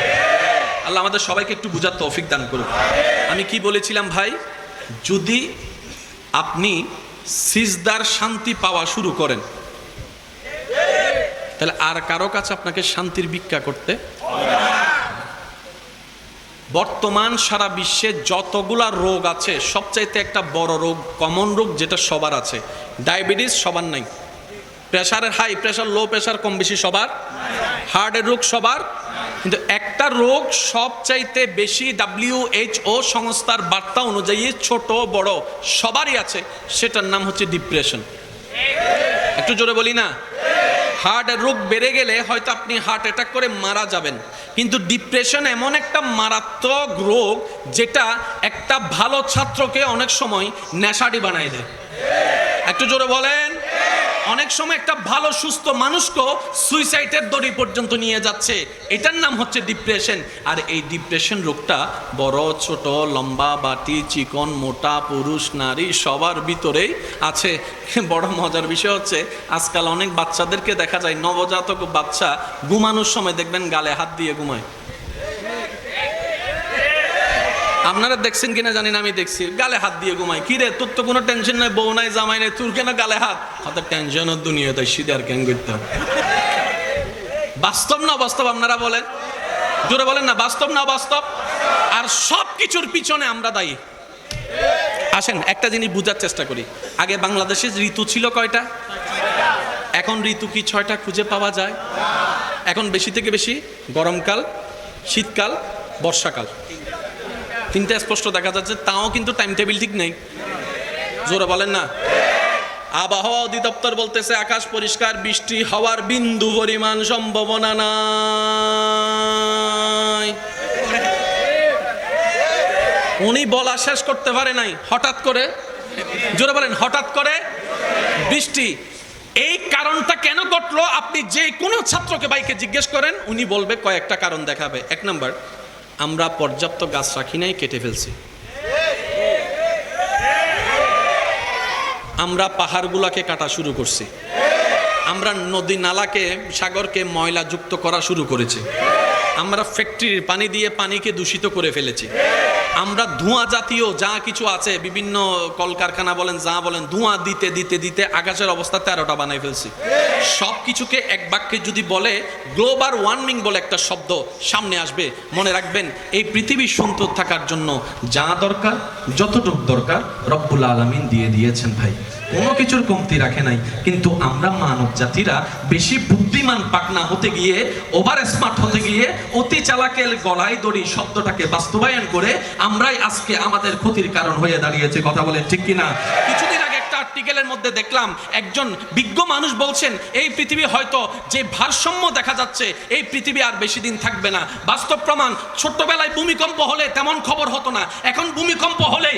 আল্লাহ আমাদের সবাইকে একটু বুঝার তৌফিক দান করুন। আমি কি বলেছিলাম ভাই? যদি আপনি সিজদার শান্তি পাওয়া শুরু করেন, তাহলে আর কারো কাছে আপনাকে শান্তির ভিক্ষা করতে। বর্তমান সারা বিশ্বে যতগুলা রোগ আছে, সবচাইতে একটা বড় রোগ, কমন রোগ যেটা সবার আছে, ডায়াবেটিস সবার নাই, প্রেশারের হাই প্রেশার লো প্রেশার কম বেশি সবার, হার্টের রোগ সবার, কিন্তু একটা রোগ সবচাইতে বেশি WHO সংস্থার বার্তা অনুযায়ী ছোট বড় সবারই আছে, সেটার নাম হচ্ছে ডিপ্রেশন। একটু জোরে বলি না? হার্টের রোগ বেড়ে গেলে হয়তো আপনি হার্ট অ্যাটাক করে মারা যাবেন, কিন্তু ডিপ্রেশন এমন একটা মারাত্মক রোগ যেটা একটা ভালো ছাত্রকে অনেক সময় নেশাড়ি বানায় দেয়। একটু জোরে বলেন। অনেক সময় একটা ভালো সুস্থ মানুষকে সুইসাইডের দড়ি পর্যন্ত নিয়ে যাচ্ছে। এটার নাম হচ্ছে ডিপ্রেশন। আর এই ডিপ্রেশন রোগটা বড় ছোট লম্বা বাটি চিকন মোটা পুরুষ নারী সবার ভিতরেই আছে। বড় মজার বিষয় হচ্ছে আজকাল অনেক বাচ্চাদেরকে দেখা যায়, নবজাতক বাচ্চা ঘুমানোর সময় দেখবেন গালে হাত দিয়ে ঘুমায়। আপনারা দেখছেন কিনা জানি না, আমি দেখছি গালে হাত দিয়ে ঘুমাই। কি রে, তোর তো কোনো টেনশন নাই, বউ নাই জামাই নাই, তোর কেন গালে হাত? হাতে টেনশনের দুনিয়া, তাই সিধে আর কেন করতে? বাস্তব না বাস্তব? আপনারা বলেন, জোরে বলেন না, বাস্তব না বাস্তব? আর সব কিছুর পিছনে আমরা দায়ী। আসেন একটা জিনিস বুঝার চেষ্টা করি। আগে বাংলাদেশে ঋতু ছিল কয়টা? এখন ঋতু কি 6টা খুঁজে পাওয়া যায়? এখন বেশি থেকে বেশি গরমকাল, শীতকাল, বর্ষাকাল, 3টা স্পষ্ট দেখা যাচ্ছে। তাও কিন্তু টাইম টেবিল ঠিক নেই। জোরে বলেন না। আবহাওয়া অধিদপ্তর বলতেছে আকাশ পরিষ্কার, বৃষ্টি হওয়ার বিন্দু পরিমাণ সম্ভাবনা নাই। উনি বলা শেষ করতে পারে নাই, হঠাৎ করে, জোরে বলেন, হঠাৎ করে বৃষ্টি। এই কারণটা কেন ঘটলো, আপনি যে কোনো ছাত্রকে ভাইকে জিজ্ঞেস করেন, উনি বলবে কয়েকটা কারণ দেখাবে। 1 নাম্বার, আমরা পর্যাপ্ত গাছ রাখি নাই, কেটে ফেলছি। আমরা পাহাড়গুলাকে কাটা শুরু করছি। আমরা নদী নালাকে, সাগরকে ময়লা যুক্ত করা শুরু করেছি। আমরা ফ্যাক্টরির পানি দিয়ে পানিকে দূষিত করে ফেলেছি। আমরা ধোঁয়া জাতীয় যা কিছু আছে, বিভিন্ন কলকারখানা বলেন যা বলেন, ধোঁয়া দিতে দিতে দিতে আকাশের অবস্থা 13টা বানাই ফেলছি। সব কিছুকে এক বাক্যে যদি বলে, গ্লোবাল ওয়ার্মিং বলে একটা শব্দ সামনে আসবে। মনে রাখবেন, এই পৃথিবী সুন্দর থাকার জন্য যা দরকার, যতটুকু দরকার রব্বুল আলামিন দিয়ে দিয়েছেন ভাই, কোনো কিছুর কমতি রাখে নাই। কিন্তু আমরা মানব জাতিরা বেশি বুদ্ধিমান পাকনা হতে গিয়ে, ওভার স্মার্ট হতে গিয়ে, অতি চালাকের গলায় দড়ি শব্দটাকে বাস্তবায়ন করে আমরাই আজকে আমাদের ক্ষতির কারণ হয়ে দাঁড়িয়েছে। কথা বলেন ঠিক কিনা? কিছুদিন আগে একটা আর্টিকেলের মধ্যে দেখলাম একজন বিজ্ঞ মানুষ বলছেন, এই পৃথিবী হয়তো যে ভারসাম্য দেখা যাচ্ছে, এই পৃথিবী আর বেশি দিন থাকবে না। বাস্তব প্রমাণ, ছোট্টবেলায় ভূমিকম্প হলে তেমন খবর হতো না, এখন ভূমিকম্প হলে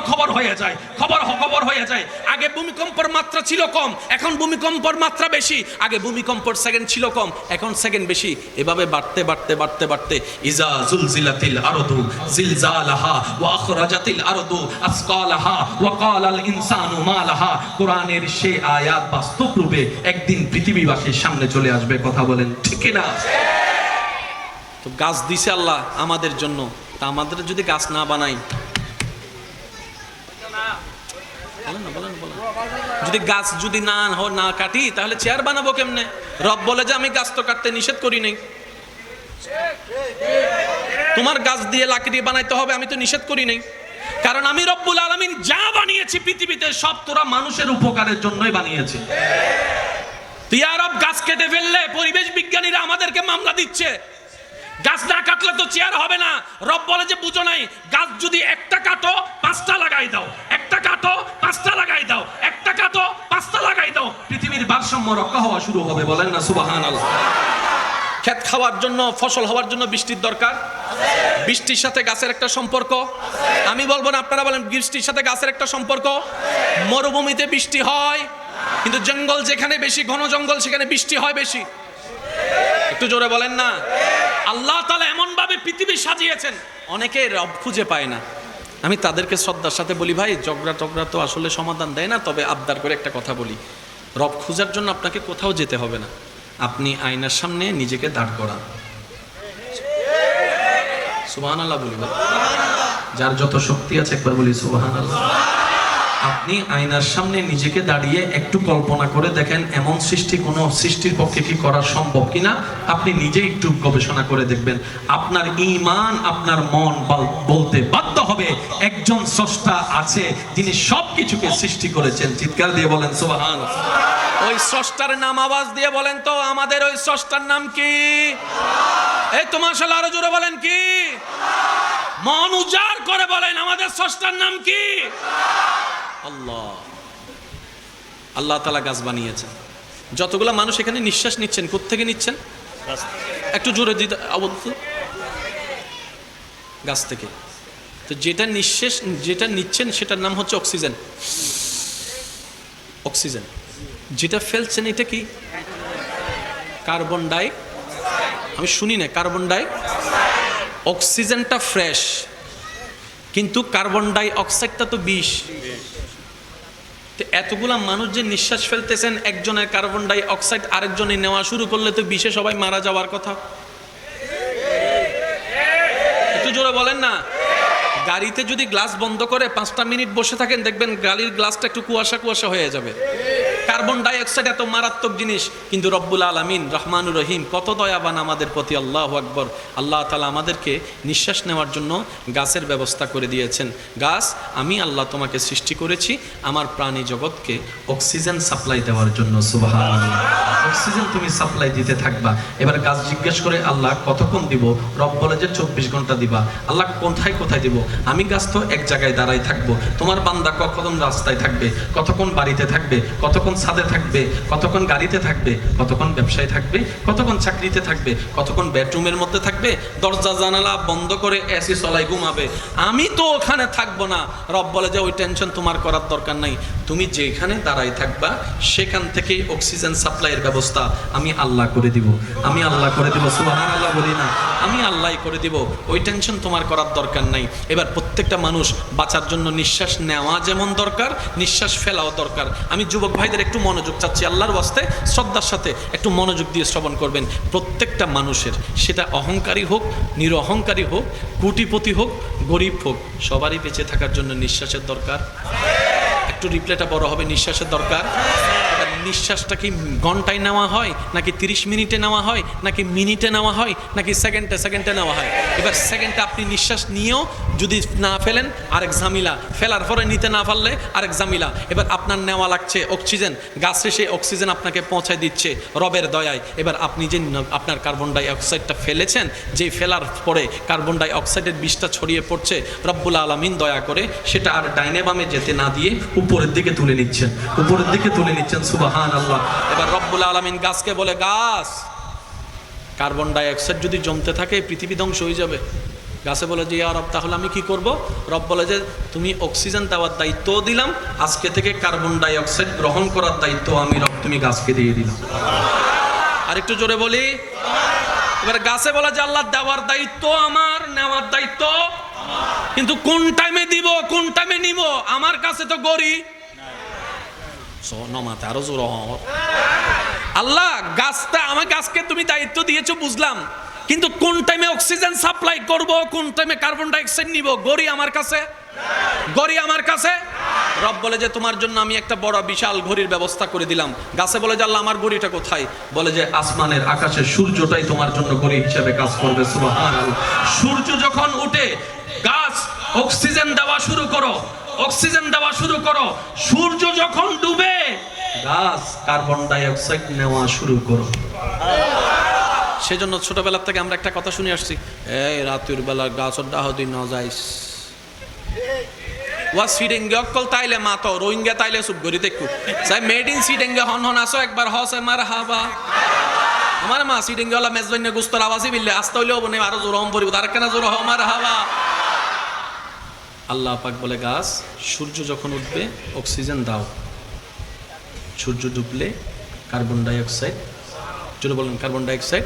খবর হয়ে যায়, খবর হয়ে যায়। আগে ভূমিকম্পের মাত্রা ছিল কম, এখন ভূমিকম্পের মাত্রা বেশি। আগে ভূমিকম্পের সেকেন্ড ছিল কম, এখন সেকেন্ড বেশি। এভাবে বাড়তে বাড়তে বাড়তে বাড়তে ইজা জুলজিলাতিল আরদু জিলজালাহা ওয়া আখরাজাতিল আরদু আসকালাহা ওয়া ক্বালাল ইনসানু মা লাহা। কোরআনের সেই আয়াত বাস্তব রূপে একদিন পৃথিবীবাসীর সামনে চলে আসবে। কথা বলেন ঠিক না? তো গাছ দিছে আল্লাহ আমাদের জন্য, তা আমাদের যদি গাছ না বানাই, যদি গাছ যদি না কাটি, তাহলে চেয়ার বানাবো কেমনে? রব বলে যে আমি গাছ তো কাটতে নিষেধ করি নাই। তোমার গাছ দিয়ে লাকড়ি বানাইতে হবে, আমি তো নিষেধ করি নাই। কারণ আমি রব্বুল আলামিন যা বানিয়েছি পৃথিবীতে সব তোরা মানুষের উপকারের জন্যই বানিয়েছি। তুই আরব গাছ কেটে ফেললে পরিবেশ বিজ্ঞানীরা আমাদেরকে মামলা দিচ্ছে, গাছ না কাটলে তো চেয়ার হবে না। রব বলে যে বুঝো নাই, গাছ যদি একটা কাটো 5টা লাগাই দাও, একটা কাটো 5টা লাগাই দাও, একটা কাটো 5টা লাগাই দাও, পৃথিবীর ভারসাম্য রক্ষা হওয়া শুরু হবে। বলেন না সুবহানাল্লাহ। ক্ষেত খাওয়ার জন্য, ফসল হওয়ার জন্য বৃষ্টির দরকার। বৃষ্টির সাথে গাছের একটা সম্পর্ক। আমি বলবো না, আপনারা বলেন বৃষ্টির সাথে গাছের একটা সম্পর্ক। মরুভূমিতে বৃষ্টি হয়, কিন্তু জঙ্গল যেখানে বেশি, ঘন জঙ্গল, সেখানে বৃষ্টি হয় বেশি। একটু জোরে বলেন না। আল্লাহ তাআলা এমন ভাবে পৃথিবী সাজিয়েছেন, অনেকে রব খুঁজে পায় না। আমি তাদেরকে শ্রদ্ধার সাথে বলি, ভাই ঝগড়া তো আসলে সমাধান দেয় না, তবে আবদার করে একটা কথা বলি, রব খোঁজার জন্য আপনাকে কোথাও যেতে হবে না। আপনি আয়নার সামনে নিজেকে দাঁড় করান, সুবহানাল্লাহ বলি। যার যত শক্তি আছে একবার বলি সুবহানাল্লাহ। আপনি আয়নার সামনে নিজেকে দাঁড়িয়ে একটু কল্পনা করে দেখেন, এমন সৃষ্টি কোনো সৃষ্টির পক্ষে কি করা সম্ভব কিনা। আপনি নিজে একটু গবেষণা করে দেখবেন। আপনার ঈমান, আপনার মন বলতে বাধ্য হবে একজন স্রষ্টা আছে যিনি সবকিছুকে সৃষ্টি করেছেন। চিৎকার দিয়ে বলেন সুবহানাল্লাহ। ওই স্রষ্টার নাম আওয়াজ দিয়ে বলেন তো, আমাদের ওই স্রষ্টার নাম কি? এই তো মাশাআল্লাহ, আরো জোরে বলেন কি? মন উজাড় করে বলেন, আমাদের স্রষ্টার নাম কি? আল্লাহ। আল্লাহ তাআলা গাছ বানিয়েছেন। যতগুলো মানুষ এখানে নিঃশ্বাস নিচ্ছেন, কোত্থেকে নিচ্ছেন? একটু জোরে দিতে আওয়াজ। গাছ থেকে। তো যেটা নিঃশ্বাস, যেটা নিচ্ছেন সেটার নাম হচ্ছে অক্সিজেন। অক্সিজেন। যেটা ফেলছেন এটা কি? Carbon die. আমি শুনি না, কার্বন ডাই। অক্সিজেনটা ফ্রেশ, কিন্তু কার্বন ডাই অক্সাইডটা তো বিষ। এতগুলা মানুষ যে নিঃশ্বাস ফেলতেছেন, একজনের কার্বন ডাই অক্সাইড আরেকজনে নেওয়া শুরু করলে তো বিষে সবাই মারা যাওয়ার কথা। একটু জোরে বলেন না। গাড়িতে যদি গ্লাস বন্ধ করে 5টা মিনিট বসে থাকেন, দেখবেন গাড়ির গ্লাসটা একটু কুয়াশা কুয়াশা হয়ে যাবে। কার্বন ডাই অক্সাইড এত মারাত্মক জিনিস, কিন্তু রব্বুল আলামিন রহমানুর রহিম কত দয়াবান আমাদের প্রতি। আল্লাহু আকবার। আল্লাহ তাআলা আমাদেরকে নিঃশ্বাস নেওয়ার জন্য গাছের ব্যবস্থা করে দিয়েছেন। গাছ, আমি আল্লাহ তোমাকে সৃষ্টি করেছি আমার প্রাণী জগৎকে অক্সিজেন সাপ্লাই দেওয়ার জন্য। সুবহানাল্লাহ। অক্সিজেন তুমি সাপ্লাই দিতে থাকবা। এবার গাছ জিজ্ঞেস করে, আল্লাহ কতক্ষণ দিব? রব বলে যে 24 ঘন্টা দিবা। আল্লাহ কোথায় কোথায় দিব? আমি গাছ তো এক জায়গায় দাঁড়াই থাকবো। তোমার বান্দা কতক্ষণ রাস্তায় থাকবে, কতক্ষণ বাড়িতে থাকবে, কতক্ষণ ছাদে থাকবে, কতক্ষণ গাড়িতে থাকবে, কতক্ষণ ব্যবসায় থাকবে, কতক্ষণ চাকরিতে থাকবে, কতক্ষণ বেডরুমের মধ্যে থাকবে, দরজা জানালা বন্ধ করে এসি চলাই ঘুমাবে। আমি তো ওখানে থাকবো না। রব বলে যে ওই টেনশন তোমার করার দরকার নাই। তুমি যেখানে দাঁড়াই থাকবা সেখান থেকে অক্সিজেন সাপ্লাইয়ের ব্যবস্থা আমি আল্লাহ করে দিব। আমি আল্লাহ করে দিব। সুবহানাল্লাহ বলি না। আমি আল্লাহ করে দিব। ওই টেনশন তোমার করার দরকার নাই। এবার প্রত্যেকটা মানুষ বাঁচার জন্য নিঃশ্বাস নেওয়া যেমন দরকার, নিঃশ্বাস ফেলাও দরকার। আমি যুবক ভাইদের একটু মনোযোগ চাচ্ছি, আল্লাহর ওয়াস্তে শ্রদ্ধার সাথে একটু মনোযোগ দিয়ে শ্রবণ করবেন। প্রত্যেকটা মানুষের, সেটা অহংকারী হোক, নিরহংকারী হোক, কোটিপতি হোক, গরিব হোক, সবারই বেঁচে থাকার জন্য নিঃশ্বাসের দরকার। একটু রিপ্লাইটা বড় হবে, নিঃশ্বাসের দরকার। নিঃশ্বাসটা কি ঘন্টায় নেওয়া হয়, নাকি 30 মিনিটে নেওয়া হয়, নাকি মিনিটে নেওয়া হয়, নাকি সেকেন্ডে নেওয়া হয়? এবার সেকেন্ডে আপনি নিঃশ্বাস নিয়েও যদি না ফেলেন আরেক ঝামেলা, ফেলার পরে নিতে না পারলে আরেক ঝামেলা। এবার আপনার নেওয়া লাগছে অক্সিজেন, গাছে সেই অক্সিজেন আপনাকে পৌঁছায় দিচ্ছে রবের দয়ায়। এবার আপনি যে আপনার কার্বন ডাই অক্সাইডটা ফেলেছেন, যে ফেলার পরে কার্বন ডাই অক্সাইডের বিষটা ছড়িয়ে পড়ছে, রব্বুল আলামিন দয়া করে সেটা আর ডাইনে বামে যেতে না দিয়ে উপরের দিকে তুলে নিচ্ছেন, উপরের দিকে তুলে নিচ্ছেন। সুবহানাল্লাহ। এবার রব্বুল আলামিন গাছকে বলে, গাছ কার্বন ডাই অক্সাইড যদি জমতে থাকে পৃথিবী ধ্বংস হয়ে যাবে। গাছে বলে যে ইয়া রব, তাহলে আমি কি করব? রব বলে যে তুমি অক্সিজেন দেওয়ার দায়িত্ব দিলাম, আজকে থেকে কার্বন ডাই অক্সাইড গ্রহণ করার দায়িত্ব আমি রব তুমি গাছকে দিয়ে দিলাম। আর একটু জোরে বলি। এবার গাছে বলে যে আল্লাহ দেওয়ার দায়িত্ব আমার, নেওয়ার দায়িত্ব, কিন্তু কোন টাইমে দিব, কোন টাইমে নিব আমার কাছে তো গড়ি নমাতে আরো জোর। আল্লাহ গাছটা আমার, গাছকে তুমি দায়িত্ব দিয়েছো বুঝলাম, কিন্তু কোন টাইমে অক্সিজেন সাপ্লাই করব, কোন টাইমে কার্বন ডাই অক্সাইড নিব, গড়ি আমার কাছে, গড়ি আমার কাছে। রব বলে যে তোমার জন্য আমি একটা বড় বিশাল ঘড়ির ব্যবস্থা করে দিলাম। গাছে বলে যে আল্লাহ আমার ঘড়িটা কোথায়? বলে যে আসমানের আকাশের সূর্যটাই তোমার জন্য ঘড়ি হিসেবে কাজ করবে। সুবহানাল্লাহ। সূর্য যখন উঠে গাছ অক্সিজেন দেওয়া শুরু করো, অক্সিজেন দেওয়া শুরু করো। সূর্য যখন ডুবে গাছ কার্বন ডাই অক্সাইড নেওয়া শুরু করো। সেজন্য ছোটবেলা থেকে আমরা একটা কথা শুনে আসছি, এই রাতের বেলা গাছর ডাহ দিন ন যাইস ওয়া সিডেঙ্গে অকল তাইলে মাতো রোহিঙ্গা তাইলে সুপ গরি দেখু সাই মেড ইন সিডেঙ্গে হন হন আসো একবার হসে মার হাবা আমার মা সিডেঙ্গে ওলা মেজবাইনে গুস্তর আওয়াজই বিললে আসতে হইলেও বনে আরো জোর হম পরিব তার কেন জোর হ মার হাবা। আল্লাহ পাক বলে গাছ সূর্য যখন উঠবে অক্সিজেন দাও, সূর্য ডুবলে কার্বন ডাই অক্সাইড, জোরে বলেন কার্বন ডাই অক্সাইড,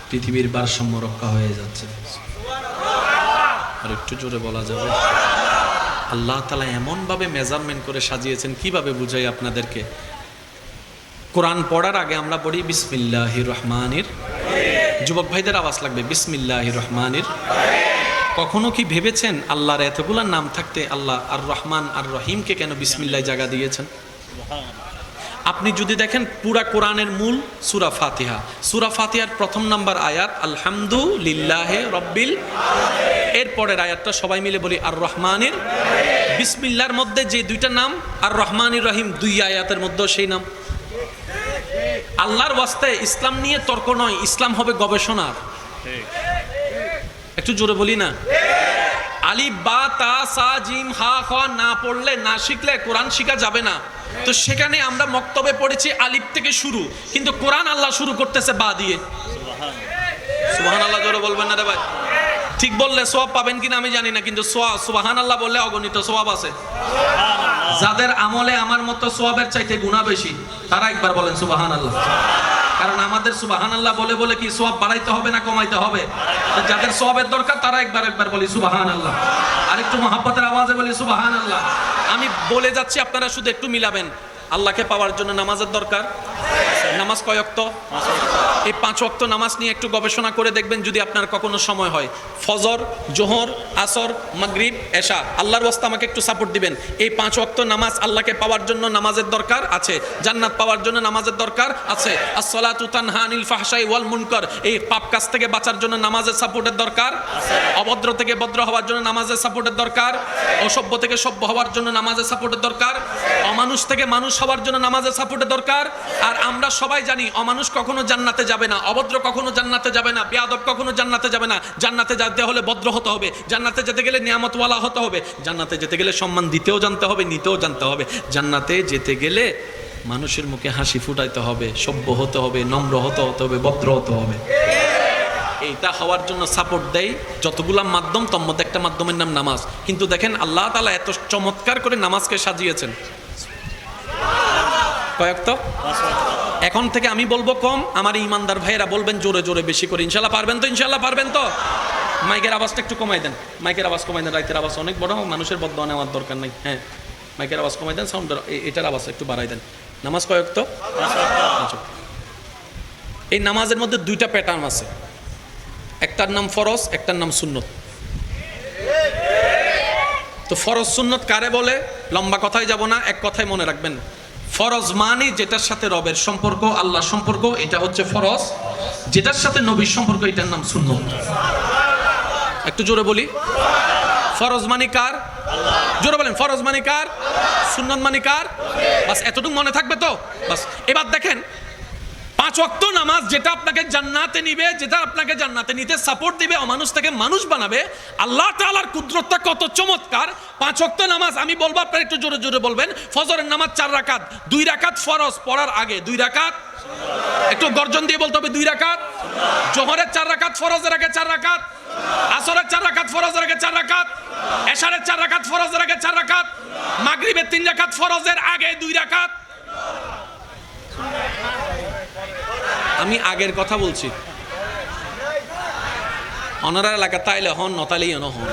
পৃথিবীর ভারসাম্য রক্ষা হয়ে যাচ্ছে। আর একটু জোরে বলা যাবে? আল্লাহ তাআলা এমন ভাবে মেজারমেন্ট করে সাজিয়েছেন, কিভাবে বুঝাই আপনাদেরকে। কোরআন পড়ার আগে আমরা পড়ি বিসমিল্লাহির রহমানির, যুবক ভাইদের আওয়াজ লাগবে, বিসমিল্লাহির রহমানির। কখনো কি ভেবেছেন আল্লাহর এতগুলা নাম থাকতে আল্লাহ আর রহমান আর রহিমকে কেন বিসমিল্লাহ জায়গা দিয়েছেন? আপনি যদি দেখেন পুরা কোরআনের মূল সূরা ফাতিহা, সূরা ফাতিহার প্রথম নাম্বার আয়াত আলহামদুলিল্লাহি রাব্বিল, এর পরের আয়াতটা সবাই মিলে বলি আর রহমানির। বিসমিল্লাহর মধ্যে যে দুইটা নাম আর রহমানির রহিম, দুই আয়াতের মধ্যে সেই নাম। আল্লাহর ওয়াস্তে ইসলাম নিয়ে তর্ক নয়, ইসলাম হবে গবেষণার। একটু জোরে বলি না? আলিফ বা তা সা জিম হা খ না পড়লে না শিখলে কোরআন শিখা যাবে না। তো সেখানে আমরা মক্তবে পড়েছি আলিফ থেকে শুরু, কিন্তু কোরআন আল্লাহ শুরু করতেছে বা দিয়ে। সুবহানাল্লাহ জোরে বলবেন না রে ভাই? ঠিক বললে সওয়াব পাবেন কিনা আমি জানি না, কিন্তু সুবহানাল্লাহ বললে অগণিত সওয়াব আছে। যাদের আমলে আমার মতো সওয়াবের চাইতে গুনাহ বেশি, তারা একবার বলেন সুবহানাল্লাহ। কারণ আমাদের সুবহানাল্লাহ বলে বলে কি সওয়াব বাড়াইতে হবে না কমাইতে হবে? যাদের সওয়াবের দরকার তারা একবার বলি সুবহানাল্লাহ। আর একটু মহব্বতের আওয়াজে বলি সুবহানাল্লাহ। আমি বলে যাচ্ছি, আপনারা শুধু একটু মিলাবেন। আল্লাহকে পাওয়ার জন্য নামাজের দরকার। নামাজ কয় ওয়াক্ত? এই 5 ওয়াক্ত নামাজ নিয়ে একটু গবেষণা করে দেখবেন যদি আপনার কখনো সময় হয়। ফজর, জোহর, আসর, মাগরিব, এশা। আল্লাহর ওয়াস্তে আমাকে একটু সাপোর্ট দিবেন। এই 5 ওয়াক্ত নামাজ আল্লাহকে পাওয়ার জন্য নামাজের দরকার আছে, জান্নাত পাওয়ার জন্য নামাজের দরকার আছে। আসসালাতু তানহা আনিল ফাহশাই ওয়াল মুনকার, এই পাপ কাজ থেকে বাঁচার জন্য নামাজের সাপোর্টের দরকার। অভদ্র থেকে ভদ্র হওয়ার জন্য নামাজের সাপোর্টের দরকার। অসভ্য থেকে সভ্য হওয়ার জন্য নামাজের সাপোর্টের দরকার। অমানুষ থেকে মানুষ হওয়ার জন্য নামাজের সাপোর্টের দরকার। আর আমরা সবাই জানি অমানুষ কখনো জান্নাতে যাবে না, অভদ্র কখনো জান্নাতে যাবে না, বেয়াদব কখনো জান্নাতে যাবে না। জান্নাতে যেতে হলে ভদ্র হতে হবে, জান্নাতে যেতে গেলে নিয়ামতওয়ালা হতে হবে, জান্নাতে যেতে গেলে সম্মান দিতেও জানতে হবে, নিতেও জানতে হবে। জান্নাতে যেতে গেলে মানুষের মুখে হাসি ফুটাইতে হবে, সভ্য হতে হবে, নম্র হতে হবে, ভদ্র হতে হবে। এইটা হওয়ার জন্য সাপোর্ট দেয় যতগুলা মাধ্যম, তোর মধ্যে একটা মাধ্যমের নাম নামাজ। কিন্তু দেখেন আল্লাহ তাআলা এত চমৎকার করে নামাজকে সাজিয়েছেন। কয়েক তো এখন থেকে আমি বলবো কম, আমার ইমানদার ভাইয়েরা বলবেন জোরে জোরে বেশি করে। ইনশাল্লাহ পারবেন তো? ইনশাল্লাহ পারবেন তো? মাইকের আওয়াজটা একটু কমাই দেন, মাইকের আওয়াজ কমাই দেন। রাইতের আওয়াজ অনেক বড়, মানুষের বদদোয়া নেওয়ার দরকার নাই। হ্যাঁ, মাইকের আওয়াজ কমাই দেন, সাউন্ড এটার আওয়াজ একটু বাড়াই দেন। নামাজ কয়েক তো? এই নামাজের মধ্যে দুইটা প্যাটার্ন আছে, একটার নাম ফরজ, একটার নাম সুন্নত। তো ফরজ সুন্নত কারে বলে? লম্বা কথায় যাব না, এক কথায় মনে রাখবেন। ফরজ মানে যেটার সাথে রবের সম্পর্ক, আল্লাহর সম্পর্ক, এটা হচ্ছে ফরজ। যেটার সাথে নবীর সম্পর্ক, এটার নাম সুন্নত। একটু জোরে বলি, ফরজ মানে কার? জোরে বলেন, ফরজ মানে কার? সুন্নত মানে কার? বাস এতটুকু মনে থাকবে তো? বাস। এবার দেখেন 5 ওয়াক্ত নামাজ যেটা আপনাকে জান্নাতে নিবে, যেটা আপনাকে জান্নাতে নিতে সাপোর্ট দিবে, অমানুষ থেকে মানুষ বানাবে। আল্লাহ তাআলার কুদরতটা কত চমৎকার। 5 ওয়াক্ত নামাজ আমি বলবো, আপনারা একটু জোরে জোরে বলবেন। ফজরের নামাজ 4 রাকাত, 2 রাকাত ফরজ পড়ার আগে, 2 রাকাত, একটু গর্জন দিয়ে বলতে হবে 2 রাকাত। জোহরের 4 রাকাত, ফরজের আগে 4 রাকাত। আসরের 4 রাকাত, ফরজের আগে 4 রাকাত। এশারের 4 রাকাত, ফরজের আগে 4 রাকাত। মাগরিবের 3 রাকাত, ফরজের আগে 2 রাকাত। আমি আগের কথা বলছি, অনারা এলাকা তাইলে হন, নতাইলেই হন।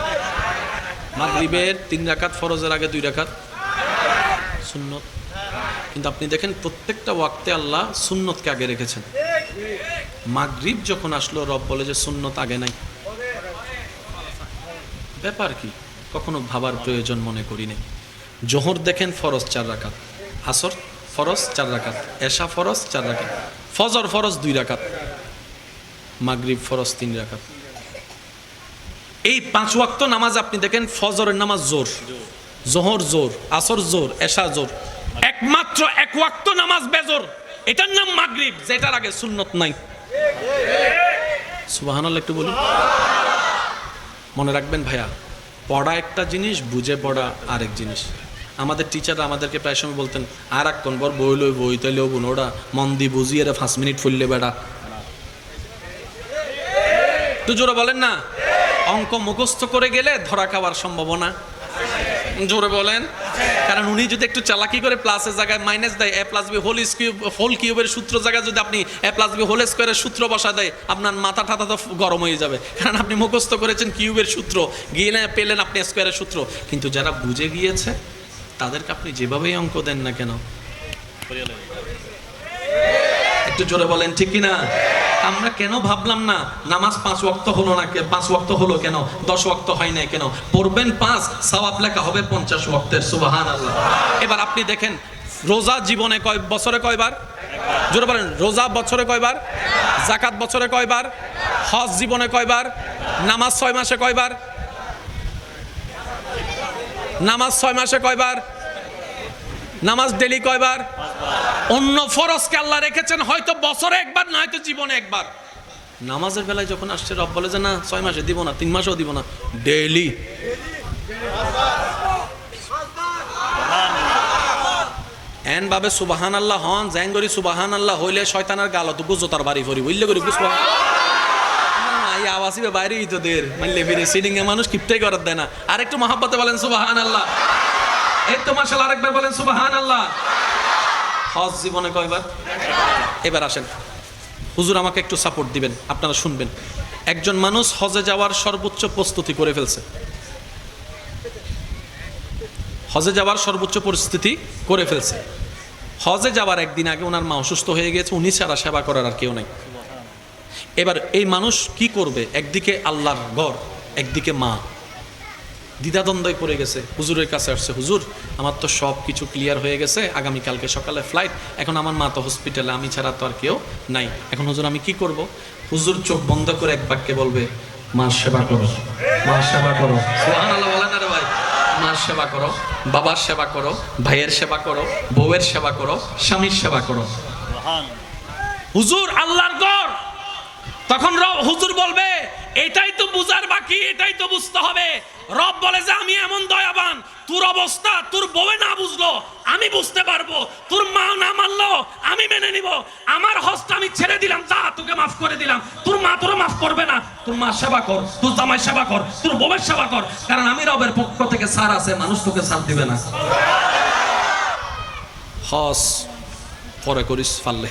মাগরিবের 3 রাকাত, ফরজের আগে 2 রাকাত সুন্নত। কিন্তু আপনি দেখেন প্রত্যেকটা ওয়াক্তে আল্লাহ সুন্নতকে আগে রেখেছেন। মাগরিব যখন আসলো, রব বলে যে সুন্নত আগে নাই। ব্যাপার কি? কখনো ভাবার প্রয়োজন মনে করি নাই। জোহর দেখেন ফরজ 4 রাকাত, আসর ফরজ 4 রাকাত, এশা ফরজ 4 রাকাত, ফজর ফরজ 2 রাকাত, মাগরিব ফরজ 3 রাকাত। এই 5 ওয়াক্ত নামাজ আপনি দেখেন, ফজরের নামাজ জোর, জোহর জোর, আসর জোর, এশা জোর, একমাত্র 1 ওয়াক্ত নামাজ বেজোর, এটার নাম মাগরিব, যেটার আগে সুন্নত নাই। সুবহানাল্লাহ একটু বলুন। মনে রাখবেন ভাইয়া, পড়া একটা জিনিস, বুঝে পড়া আরেক জিনিস। আমাদের টিচাররা আমাদেরকে প্রায় সময় বলতেন, আর এক কোন বর বই লই বই তাইলেও বোন, ওটা মন দি বুঝিয়ে 5 মিনিট ফুললে বেড়া। তো জোরে বলেন না, অঙ্ক মুখস্থ করে গেলে ধরা খাওয়ার সম্ভাবনা, জোরে বলেন। কারণ উনি যদি একটু চালাকি করে প্লাসের জায়গায় মাইনাস দেয়, a + b হোল কিউবের সূত্র জায়গায় যদি আপনি a + b হোল স্কয়ারের সূত্র বসা দেয়, আপনার মাথা ঠাতা তো গরম হয়ে যাবে। কারণ আপনি মুখস্থ করেছেন কিউবের সূত্র, গিয়ে পেলেন আপনি স্কয়ারের সূত্র। কিন্তু যারা বুঝে গিয়েছে তাদেরকে আপনি যেভাবেই অঙ্ক দেন না কেন, একটু জোরে বলেন ঠিক কিনা? আমরা কেন ভাবলাম না নামাজ 5 ওয়াক্ত হলো না, 5 ওয়াক্ত হলো কেন, 10 ওয়াক্ত হয় না কেন? পড়বেন 5, সওয়াব লেখা হবে 50 ওয়াক্তের। সুবহানাল্লাহ। এবার আপনি দেখেন, রোজা জীবনে বছরে কয়বার? জোরে বলেন। রোজা বছরে কয়বার? যাকাত বছরে কয়বার? হজ জীবনে কয়বার? নামাজ 6 মাসে কয়বার? নামাজ 6 মাসে কয়বার? নামাজ ডেলি কয়বার? অন্য ফরজকে আল্লাহ রেখেছেন হয়তো বছরে একবার, না হয়তো জীবনে একবার। নামাজের বেলায় যখন আসছে, রব বলে যে না 6 মাসে দিব না, 3 মাসেও দিব না, ডেইলি। এন ভাবে সুবহানাল্লাহ হন, জ্যাঙ্গরি সুবহানাল্লাহ হইলে শয়তানের গাল তো বুঝো তার বাড়ি ফরি বুঝলে করি বুঝবো। এই আওয়াজই বাইরেই তোদের মানলে ফিরে সিডিং এ মানুষ কিপটাই করার দেয় না। আর একটু মহাব্বতে বলেন সুবহানাল্লাহ। এই তো মাশাআল্লাহ, আরেকবার বলেন সুবহানাল্লাহ। হজ জীবনে কয়বার? এবার আসেন, হুজুর আমাকে একটু সাপোর্ট দিবেন, আপনারা শুনবেন। একজন মানুষ হজে যাওয়ার সর্বোচ্চ প্রস্তুতি করে ফেলছে, হজে যাওয়ার সর্বোচ্চ পরিস্থিতি করে ফেলছে। হজে যাওয়ার একদিন আগে ওনার মা অসুস্থ হয়ে গেছে, উনি ছাড়া সেবা করার আর কেউ নাই। এবার এই মানুষ কি করবে? একদিকে আল্লাহর ঘর, একদিকে মা, দ্বিধাদ্বন্দ্বয় পড়ে গেছে। হুজুরের কাছে আসছে, হুজুর আমার তো সব কিছু ক্লিয়ার হয়ে গেছে, আগামীকালকে সকালে ফ্লাইট, এখন আমার মা তো হসপিটালে, আমি ছাড়া তো আর কেউ নাই, এখন হুজুর আমি কি করব? হুজুর চোখ বন্ধ করে এক বাক্যে বলবে, মার সেবা করো, মার সেবা করো। সুবহানাল্লাহ বলেন না রে ভাই? মার সেবা করো, বাবার সেবা করো, ভাইয়ের সেবা করো, বউয়ের সেবা করো, স্বামীর সেবা করো। হুজুর আল্লাহর ঘর। তখন হুজুর বলবে, এটাই তো বুঝার বাকি, এটাই তো বুঝতে হবে। রব বলে যে আমি এমন দয়াবান, তোর অবস্থা তোর বউয়ে না বুঝলো আমি বুঝতে পারবো, তোর মা না মানলো আমি মেনে নিব। আমার হজটা আমি ছেড়ে দিলাম, যা তোকে মাফ করে দিলাম, তোর মা তোর মাফ করবে না। তোর মা সেবা কর, তোর জামাই সেবা কর, তোর বউয়ের সেবা কর, কারণ আমি রবের পক্ষ থেকে ছাড় আছে, মানুষ তোকে ছাড় দিবে না। হজ পরে করিস পারলে,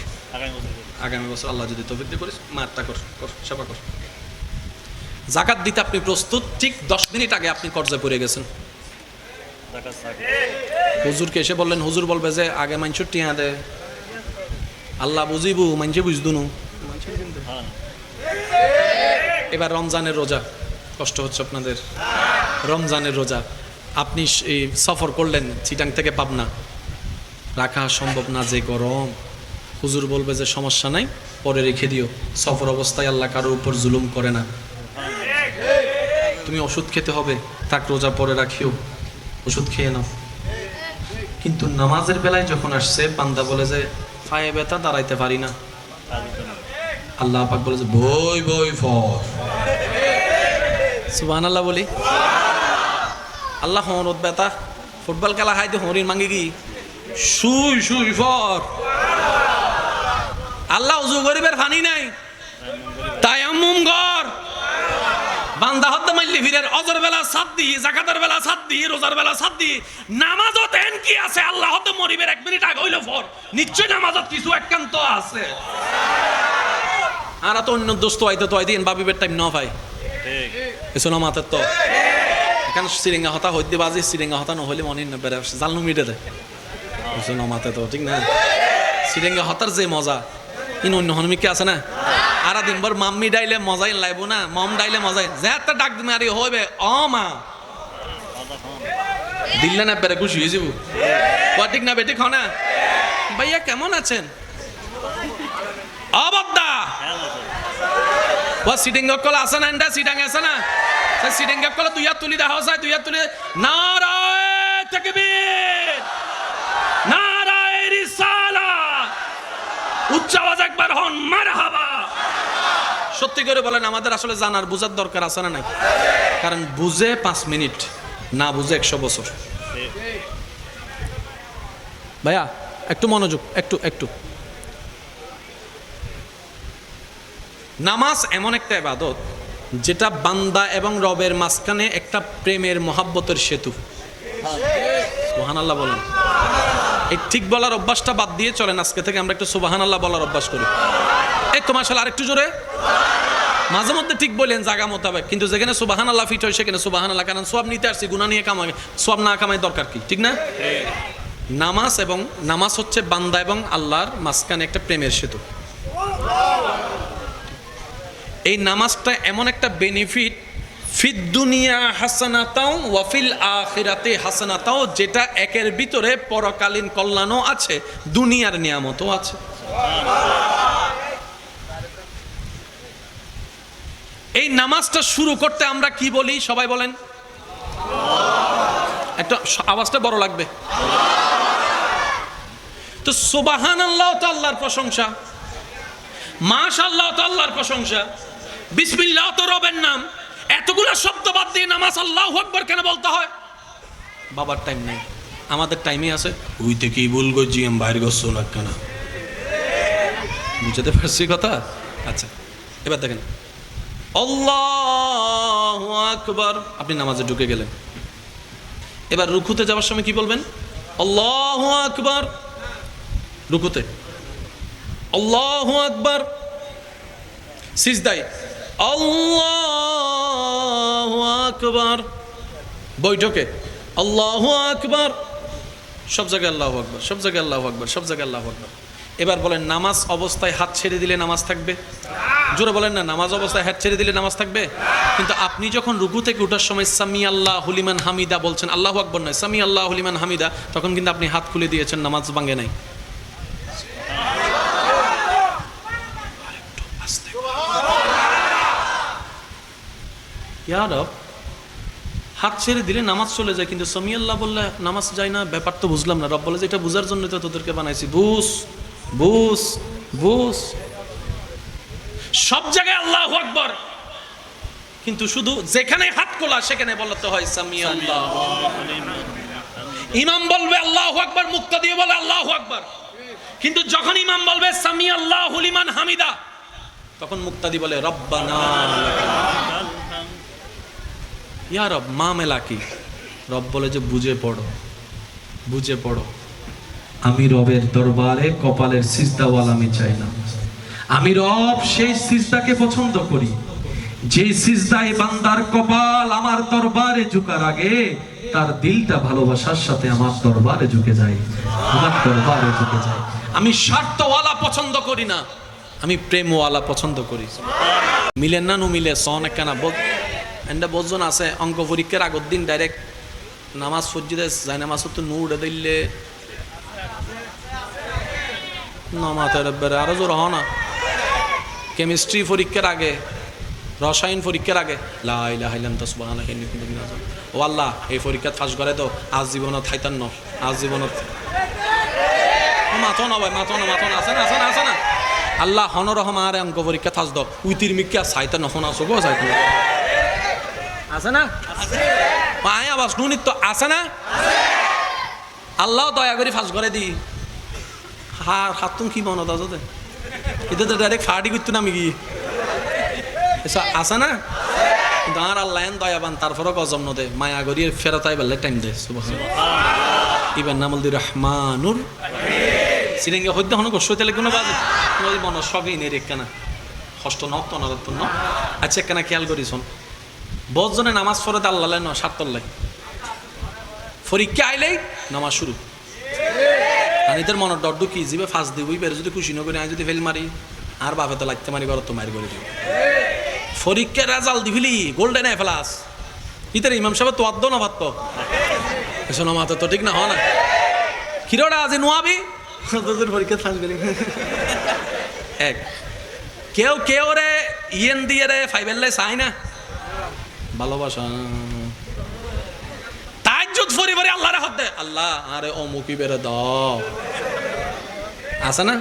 আগামী বছর আল্লাহ যদি তৌফিক দিয়ে করিস, মারটা কর, সেবা কর। যাকাত দিতে আপনি প্রস্তুত, ঠিক 10 মিনিট আগে আপনি কর্জে পড়ে গেছেন। হুজুরকে এসে বললেন, হুজুর বলবে যে আগে মানুষের টিয়া দে, আল্লাহ বুঝিবু মানুষে বুঝদুনু। এবার রমজানের রোজা, কষ্ট হচ্ছে আপনাদের, রমজানের রোজা আপনি সফর করলেন চিটাং থেকে পাবনা, রাখা সম্ভব না, যে গরম। হুজুর বলবে যে সমস্যা নাই, পরে রেখে দিও, সফর অবস্থায় আল্লাহ কারোর উপর জুলুম করে না। তুমি ওষুধ খেতে হবে, তাক রোজা পরে রাখিও, ওষুধ খেয়ে নাও। কিন্তু নামাজের বেলায় যখন আসছে, বান্দা বলে যে পায়ে ব্যথা, দাঁড়াইতে পারি না, আল্লাহ পাক বলে যে বই বই ফর। সুবহানাল্লাহ বলি। আল্লাহ হরত ব্যথা, ফুটবল খেলা হাইতে হরিণ মাঙ্গি কি শুই শুই ফর। আল্লাহ উজু গরিবের ফানি নাই, তায়াম্মুম কর। বান্দা হতে মাইলি ফিরের অজর বেলা সাত দি, যাকাতের বেলা সাত দি, রোজার বেলা সাত দি, নামাজত এন কি আছে? আল্লাহ হতে মরিবের 1 মিনিট আগে হইল ফর, নিশ্চয় নামাজত কিছু একান্ত আছে। আর তো অন্য দোস্ত আইতে তো আইদিন বাবিবের টাইম ন ভাই, এসো না মাথার তো এখানে সিরিঙ্গা হতা হইতে বাজে, সিরিঙ্গা হতা নহলে মনে না বেড়ে জালনু মিটে দেয়, এসো না মাথা তো ঠিক না। সিরিঙ্গা হতার যে মজা ইন অন্য হনমিকে আছে না, আর দিনভর মাম্মি ডাইলে মজাই লাইবো না, মম ডাইলে মজাই যে একটা ডাক দিমে আরে হইবে অ মা দিল্লা না বেড়ে খুশি হয়ে যাবো। ঠিক না বেটি খাও না? ভাইয়া কেমন আছেন? অবদ্দা ও সিটিং কল আছে না, সিটাং আছে না, সিডেঙ্গা কলে দুই হাত তুলি দেখা যায়, দুই হাত তুলি নারায়ে তাকবীর, নারায়ে রিসালাত, উচ্চ আওয়াজ একবার হন মারহাবা। সত্যি করে বলেন আমাদের আসলে জানার বোঝার দরকার আছে না নাই? কারণ বুঝে 5 মিনিট, না বুঝে 100 বছর। ভাইয়া একটু মনোযোগ, একটু। নামাজ এমন একটা ইবাদত যেটা বান্দা এবং রবের মাঝখানে একটা প্রেমের মহাব্বতের সেতু। সুবহানাল্লাহ বলেন। এই ঠিক বলার অভ্যাসটা বাদ দিয়ে চলেন আজকে থেকে আমরা একটু সুবহানাল্লাহ বলার অভ্যাস করি। এই তোমার সাথে আরেকটু জোরে, মাঝে মধ্যে ঠিক বলেন জায়গা মোতাবেক, কিন্তু যেখানে সুবহানাল্লাহ ফিট হয় সেখানে সুবহানাল্লাহ, কারণ সওয়াব নিতে আসছি, গুনাহ নিয়ে কামাই, সওয়াব না কামাই দরকার কি, ঠিক না? নামাজ হচ্ছে বান্দা এবং আল্লাহর মাঝখানে একটা প্রেমের সেতু। এই নামাজটা এমন একটা বেনিফিট, ফিদ দুনিয়া হাসানাতাও ওয়া ফিল আখিরাতে হাসানাতাও, যেটা একের ভিতরে পরকালীন কল্যাণও আছে, দুনিয়ার নিয়ামতও আছে। এই নামাজটা শুরু করতে আমরা কি বলি সবাই বলেন? একটা আওয়াজটা বড় লাগবে তো। সুবহানাল্লাহ তো আল্লাহর প্রশংসা, মাশাআল্লাহ তো আল্লাহর প্রশংসা, বিসমিল্লাহ তো রবের নাম। এতগুলো শব্দ বাদ দিয়ে নামাজ আল্লাহু আকবার কেন বলতে হয়? বাবার টাইম নেই, আমাদের টাইমই আছে। ওই থেকেই বলবো জি আমি বাইরে গেছো না কেন, বুঝতে পারছি কথা? আচ্ছা এবার দেখেন, আল্লাহু আকবার, আপনি নামাজে ঢুকে গেলেন। এবার রুকুতে যাওয়ার সময় কি বলবেন? আল্লাহু আকবার। রুকুতে আল্লাহু আকবার, সিজদায় আল্লাহু আকবার, বৈঠকে আল্লাহু আকবার, সব জায়গায় আল্লাহু আকবার, সব জায়গায় আল্লাহু আকবার, সব জায়গায় আল্লাহু আকবার। এবার বলেন নামাজ অবস্থায় হাত ছেড়ে দিলে নামাজ থাকবে? জোরে বলেন না, নামাজ অবস্থায় হাত ছেড়ে দিলে নামাজ থাকবে? কিন্তু আপনি যখন রুকু থেকে ওঠার সময় সামি আল্লাহু লিমান হামিদা বলছেন, আল্লাহু আকবার নয়, সামি আল্লাহু লিমান হামিদা, তখন কিন্তু আপনি হাত খুলে দিয়েছেন, নামাজ ভাঙে নাই। হাত ছেড়ে দিলে নামাজ চলে যায়, কিন্তু সামি আল্লাহ বললে নামাজ যায় না। ব্যাপার তো বুঝলাম না। রব বলে যে এটা বুঝার জন্য তো তোদেরকে বানাইছি, বুঝ বুঝ বুঝ। সব জায়গায় আল্লাহু আকবার, কিন্তু শুধু যেখানে হাত খোলা সেখানে বলতে হয় সামি আল্লাহ। ইমাম বলবে আল্লাহু আকবার, মুক্তাদি বলে আল্লাহু আকবার, কিন্তু যখন ইমাম বলবে সামি আল্লাহু লিমান হামিদা, তখন মুক্তাদি বলে রব্বানা ইয়া রব, মামেলা কি? রব বলে যে বুঝে পড়ো, বুঝে পড়ো। আমি রবের দরবারে কপালের সিজদাওয়ালা আমি চাই না। আমি রব সেই সিজদাকে পছন্দ করি যে সিজদায় বান্দার কপাল আমার দরবারে ঝুঁকার আগে তার দিলটা ভালোবাসার সাথে আমার দরবারে ঝুঁকে যায়, আমার দরবারে ঝুঁকে যায়। আমি স্বার্থওয়ালা পছন্দ করি না, আমি প্রেমওয়ালা পছন্দ করি। মিলেন না নু মিলে সন একখানা এন্ডা বোঝন আছে, অঙ্ক পরীক্ষার আগের দিন ডাইরেক্ট নামাজ সজ্জিদে যায়, নামাজ তো নু উড়ে দিলে নামাতের আরো জোর হ না। কেমিস্ট্রি পরীক্ষার আগে, রসায়ন পরীক্ষার আগে লা ইলাহা ইল্লাল্লাহ সুবহানাকা ইন্নী কুনতু মিনাজ জালিমিন। ও আল্লাহ এই পরীক্ষা ফাঁস করে তো আজ জীবনত থাইতান ন, আজ জীবনত মাথো না ভাই, মাথো না, মাথো না, আছে না, আছে না, আছে না। আল্লাহ হন রহম আরে অঙ্ক পরীক্ষা থাস দ উইতির মিক্কা সাইতা নহন আসো গো সাইতা আছে না, মায় আবাস নুনিত তো আছে না। আল্লাহ দয়া করে ফাঁস করে দি হাত তুমি কি মনত আছো দে, এটা তো ডাইরেক্ট ফাটি করতো না আমি কি আছে না। কিন্তু আর আল্লাহ দয়াবান, তারপরও গজম নদে মায়া গরিয়ে ফেরতাই বেলে টাইম দে। ইবার নাম দি রহমানুর সিরিঙ্গে হইতে হন গোস্বইতে কোনো বাজে মন সবই নেই একখানা কষ্ট নত নরত্ন। আচ্ছা একখানা খেয়াল করিস, বজনে নামাজ পড়ে আল্লাহ ন সাতল্লাই পরীক্ষা আইলেই নামাজ শুরু। আনিদের মনের ডর কি যাবে ফাঁস দিবই বের, যদি খুশি নকরি আমি যদি ফেল মারি আর বাপে তো লাগতে মারি ঘর তো মারি করে দিব। পরীক্ষার রেজাল্ট দিবিলি গোল্ডেন এ প্লাস ইতার ইমাম সাহেব তো আদ্য না ভাত তো মাথা তো ঠিক না হ না কিরোটা আজি নোয়াবি তোদের পরীক্ষা থাকবে এক কেউ কেউ রে ইয়েন দিয়ে রে ফাইভেল চাই না ভালোবাসা তাহাজ্জুদ পরিবারে আল্লাহর হাত দে, আল্লাহ আরে অমুকি বেরে দাও, আছে না?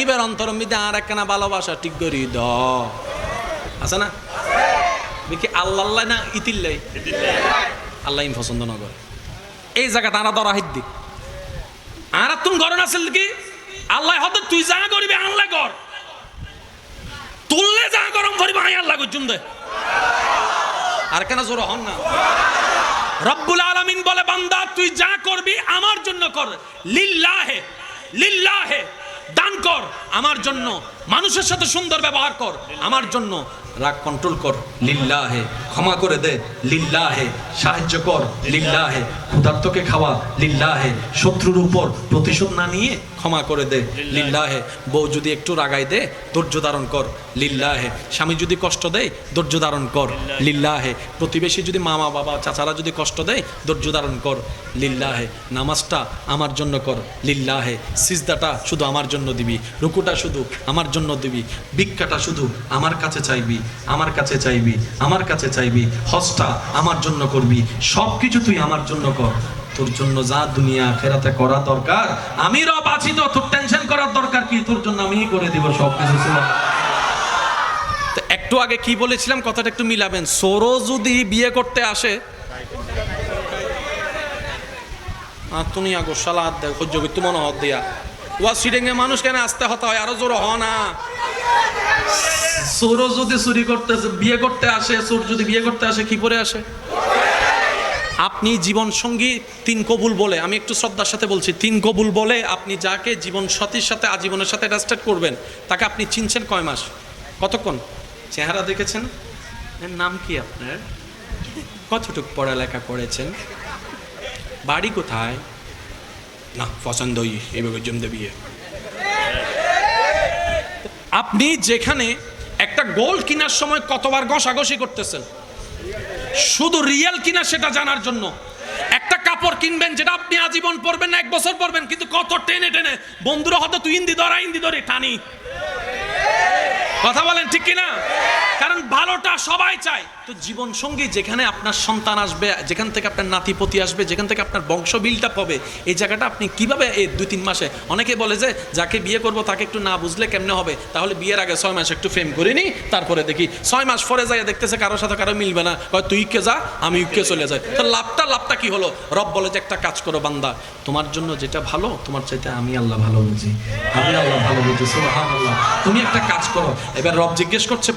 এবার অন্তর মিদে আর একখানা ভালোবাসা ঠিক করি দাও, আছে না? দেখি আল্লাহ আল্লাহ না ইতিল্লাই, আল্লাহ পছন্দ না করে এই জায়গা তারা ধরা হিদ্দি আর তুমি গরম আসল কি আল্লাহ হতে তুই যা করবি আল্লাহ কর, তুললে যা গরম করিব আই আল্লাহ গুজুম দে, আর কেন জোর হন না? রব্বুল আলামিন বলে বান্দা তুই যা করবি আমার জন্য কর, লিল্লাহে লিল্লাহে দান কর আমার জন্য, মানুষের সাথে সুন্দর ব্যবহার কর আমার জন্য, রাগ কন্ট্রোল কর লিল্লাহে, ক্ষমা করে দে লিল্লাহে, সাহায্য কর লিল্লাহে, ক্ষুধার্তকে খাওয়া লিল্লাহে, শত্রুর উপর প্রতিশোধ না নিয়ে ক্ষমা করে দে লিল্লাহে, বউ যদি একটু রাগাই দে ধৈর্য ধারণ কর লিল্লাহে, স্বামী যদি কষ্ট দেয় ধৈর্য ধারণ কর লিল্লাহে, প্রতিবেশী যদি মামা বাবা চাচারা যদি কষ্ট দেয় ধৈর্য ধারণ কর লিল্লাহে, নামাজটা আমার জন্য কর লিল্লাহে, সিজদাটা শুধু আমার জন্য দিবি, রুকুটা শুধু আমার জন্য দিবি, ভিক্ষাটা শুধু আমার কাছে চাইবি, আমার কাছে চাইবি, আমার কাছে চাইবি, হজটা আমার জন্য করবি, সবকিছু তুই আমার জন্য কর, তোর জন্য যা দুনিয়া আখিরাতে করা দরকার আমি রব আছি তো, তোর টেনশন করার দরকার কি, তোর জন্য আমিই করে দিব সবকিছু। একটু আগে কি বলেছিলাম কথাটা একটু মিলাবেন, সোরো যদি বিয়ে করতে আসে তুমি আগো সালাদ দেয় সহ্য করতে মনে হত দিয়া ওয়া সিডেঙ্গে মানুষ কেন আসতে হতে হয়, আরো জোর হ না। সোরো যদি চুরি করতে বিয়ে করতে আসে, সোর যদি বিয়ে করতে আসে কি পরে আসে? আপনি জীবন সঙ্গী 3 কবুল বলে, আমি একটু শ্রদ্ধার সাথে বলছি, 3 কবুল বলে আপনি যাকে জীবন সাথীর সাথে আজীবনের সাথে রেজিস্টার করবেন তাকে আপনি চিনছেন কয় মাস, কতক্ষণ, চেহারা দেখেছেন, এর নাম কি আপনার, কতটুকু পড়ালেখা করেছেন, বাড়ি কোথায়, না পছন্দই এইভাবে জমতে বিয়ে। আপনি যেখানে একটা গোল্ড কেনার সময় কতবার ঘষাঘষি করতেছেন শুধু রিয়েল কিনা সেটা জানার জন্য, একটা কাপড় কিনবেন যেটা আপনি আজীবন পরবেন না 1 বছর পরবেন, কিন্তু কত টেনে টেনে বন্ধুরা হয়তো তুই ইন্দি ধরে টানি, কথা বলেন ঠিক কিনা? কারণ ভালোটা সবাই চায়। তো জীবন সঙ্গী যেখানে আপনার সন্তান আসবে, যেখান থেকে আপনার নাতিপতি আসবে, যেখান থেকে আপনার বংশ বিলটা পাবে, এই জায়গাটা আপনি কিভাবে এই 2-3 মাসে, অনেকে বলে যে যাকে বিয়ে করব তাকে একটু না বুঝলে কেমনে হবে, তাহলে বিয়ের আগে 6 মাস একটু ফেম করে নি, তারপরে দেখি 6 মাস পরে যাই দেখতেছে কারোর সাথে কারো মিলবে না, কয় তুই কে যা আমি কে চলে যাই, তো লাভটা কি হলো? রব বলে যে একটা কাজ করো বান্দা, তোমার জন্য যেটা ভালো তোমার চাইতে আমি আল্লাহ ভালো বুঝি, আমি আল্লাহ ভালো বুঝি, সুবহানাল্লাহ। তুমি একটা কাজ করো, এবার রব জিজ্ঞেস করছে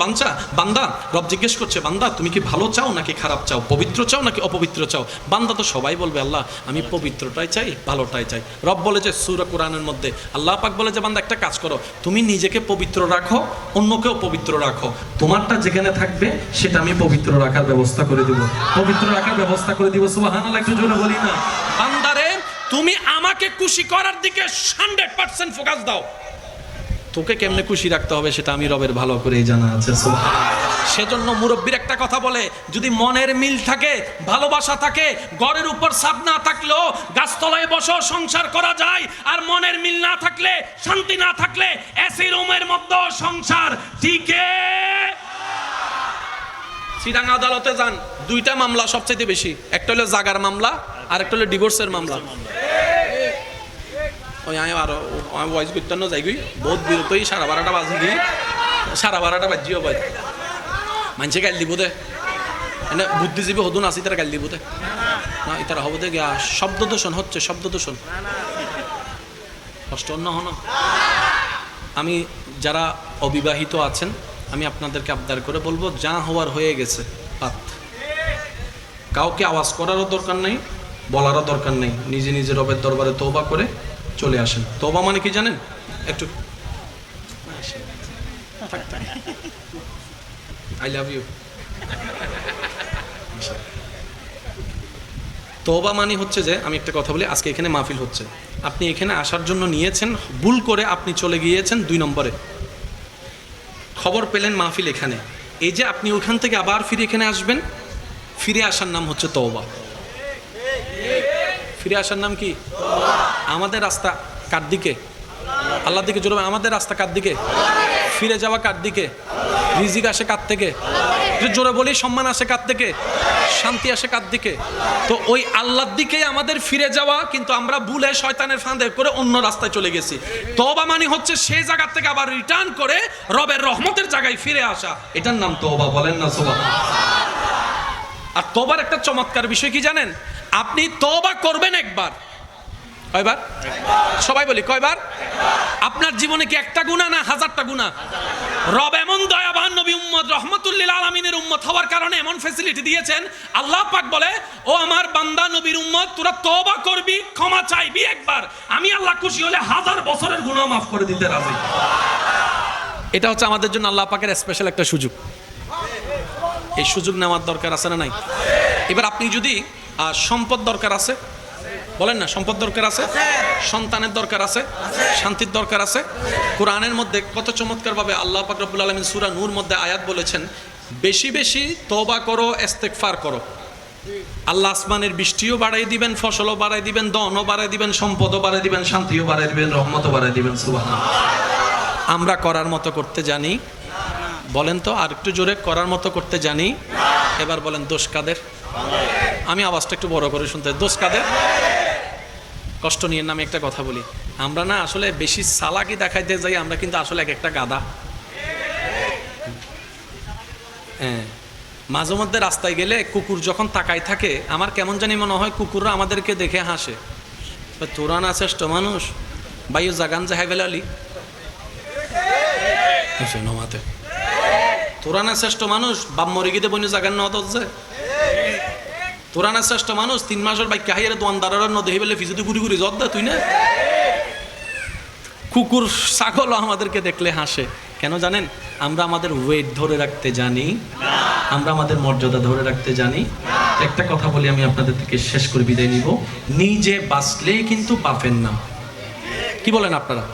বান্দা, রব জিজ্ঞেস করছে বান্দা তুমি কি ভালো চাও নাকি খারাপ চাও, পবিত্র চাও নাকি অপবিত্র চাও? বান্দা তো সবাই বলবে আল্লাহ আমি পবিত্রটাই চাই, ভালোটাই চাই। রব বলে যে সূরা কোরআনের মধ্যে আল্লাহ পাক বলে যে বান্দা একটা কাজ করো, তুমি নিজেকে পবিত্র রাখো, অন্যকেও পবিত্র রাখো, তোমারটা যেখানে থাকবে সেটা আমি পবিত্র রাখার ব্যবস্থা করে দিব, পবিত্র রাখার ব্যবস্থা করে দিব, সুবহানাল্লাহ। একটু জোরে বলি না? বান্দারে তুমি আমাকে খুশি করার দিকে 100% ফোকাস দাও, তোকে কেমনে খুশি রাখতে হবে সেটা আমি রবের ভালো করেই জানা আছে, সুবহানাল্লাহ। সেজন্য মুরব্বীর একটা কথা বলে, যদি মনের মিল থাকে, ভালোবাসা থাকে, ঘরের উপর ছাদ না থাকলেও গাছতলায় বসে সংসার করা যায়, আর মনের মিল না থাকলে, শান্তি না থাকলে এসি রুমের মধ্যে সংসার টিকে। চিটাঙ্গা আদালতে যান, 2টা মামলা সবচেয়ে বেশি, একটা হলো জাগার মামলা আর একটা হলো ডিভোর্সের মামলা। ওই আমি আরো ওয়াইজ করতে না যাই গই বহুত বিরতই 12:30 বাজে গিয়ে 12:30 বাজিও বাজ মানুষে গাল দিব দে, এনে বুদ্ধিজীবী হদুন আসি তারা গাল দিব দে না, তারা হবো দে গিয়া শব্দ দূষণ হচ্ছে, শব্দ দূষণ কষ্ট অন্য হন। আমি যারা অবিবাহিত আছেন আমি আপনাদেরকে আবদার করে বলবো, যা হওয়ার হয়ে গেছে, কাউকে আওয়াজ করারও দরকার নেই, বলারও দরকার নেই, নিজে নিজে রবের দরবারে তওবা করে চলে আসেন। তওবা মানে কি জানেন? একটু আই লাভ ইউ। তওবা মানে হচ্ছে যে, আমি একটা কথা বলি, আজকে এখানে মাহফিল হচ্ছে, আপনি এখানে আসার জন্য নিয়েছেন, ভুল করে আপনি চলে গিয়েছেন 2 নম্বরে, খবর পেলেন মাহফিল এখানে, এই যে আপনি ওখান থেকে আবার ফিরে এখানে আসবেন, ফিরে আসার নাম হচ্ছে তওবা। ফিরে আসার নাম কি? আমাদের রাস্তা কার দিকে? আল্লাহর দিকে জোরে বলেন, আমাদের রাস্তা কার দিকে? ফিরে যাওয়া কার দিকে? রিজিক আসে কার থেকে? জোরে বলি, সম্মান আসে কার থেকে? শান্তি আসে কার দিকে? তো ওই আল্লাহর দিকে আমাদের ফিরে যাওয়া, কিন্তু আমরা ভুলে শয়তানের ফাঁদে করে অন্য রাস্তায় চলে গেছি। তওবা মানে হচ্ছে সেই জায়গা থেকে আবার রিটার্ন করে রবের রহমতের জায়গায় ফিরে আসা, এটার নাম তওবা। বলেন না সুবহানাল্লাহ। আর তওবার একটা চমৎকার বিষয় কি জানেন? আপনি তওবা করবেন একবার, কয়বার? সবাই বলি কয়বার? আপনার জীবনে কি একটা গুনাহ না হাজারটা গুনাহ? রব এমন দয়াবান, নবী উম্মত রহমাতুল লিল আলামিনের উম্মত হওয়ার কারণে এমন ফ্যাসিলিটি দিয়েছেন। আল্লাহ পাক বলে, ও আমার বান্দা নবীর উম্মত, তোরা তওবা করবি, ক্ষমা চাইবি একবার, আমি আল্লাহ খুশি হলে 1000 বছরের গুনাহ মাফ করে দিতে রাজি। এটা হচ্ছে আমাদের জন্য আল্লাহ পাকের স্পেশাল একটা সুযোগ। এই সুযোগ নেওয়ার দরকার আছে না নাই? এবার আপনি যদি সম্পদ দরকার আছে, বলেন না, সম্পদ দরকার আছে, সন্তানের দরকার আছে, শান্তির দরকার আছে। কোরআনের মধ্যে কত চমৎকারভাবে আল্লাহ পাক রব্বুল আলামিন সূরা নূর মধ্যে আয়াত বলেছেন, বেশি বেশি তওবা করো, ইস্তেগফার করো, আল্লাহ আসমানের বৃষ্টিও বাড়াই দিবেন, ফসলও বাড়াই দিবেন, ধনও বাড়াই দিবেন, সম্পদও বাড়াই দিবেন, শান্তিও বাড়াই দিবেন, রহমতও বাড়াই দিবেন। সুবহানাল্লাহ। আমরা করার মতো করতে জানি? বলেন তো, আর একটু জোরে, করার মতো করতে জানি? এবার বলেন, দোষ কাদের? আমি আওয়াজটা একটু বড় করে শুনতে, দোষ কাদের? কষ্ট নিয়ে নামে একটা কথা বলি, আমরা না আসলে বেশি চালাকি দেখাইতে যাই, আমরা কিন্তু আসলে এক একটা গাধা। হ্যাঁ, মাঝে মধ্যে রাস্তায় গেলে কুকুর যখন তাকাই থাকে, আমার কেমন জানি মনে হয় কুকুররা আমাদেরকে দেখে হাসে। তোরা না শ্রেষ্ঠ মানুষ, বাইও জাগান জাহাই বেলালি নমাতে, তোরা না শ্রেষ্ঠ মানুষ, বাপ মরে গিয়ে বনি জাগান ন দরজে, তোরা না শ্রেষ্ঠ মানুষ, 3 মাসের বাইক হাইয়ারে দোয়ানদারের ন দেখি বেলে ফিজুতে ঘুরি ঘুরি জর্দা তুই না। কুকুর ছাগলও আমাদেরকে দেখলে হাসে। কেন জানেন? আমরা আমাদের ওয়েট ধরে রাখতে জানি, আমরা আমাদের মর্যাদা ধরে রাখতে জানি। একটা কথা বলি, আমি আপনাদের থেকে শেষ করে বিদায় নিব, নিজে বাঁচলেই কিন্তু বাপের নাম। কি বলেন আপনারা?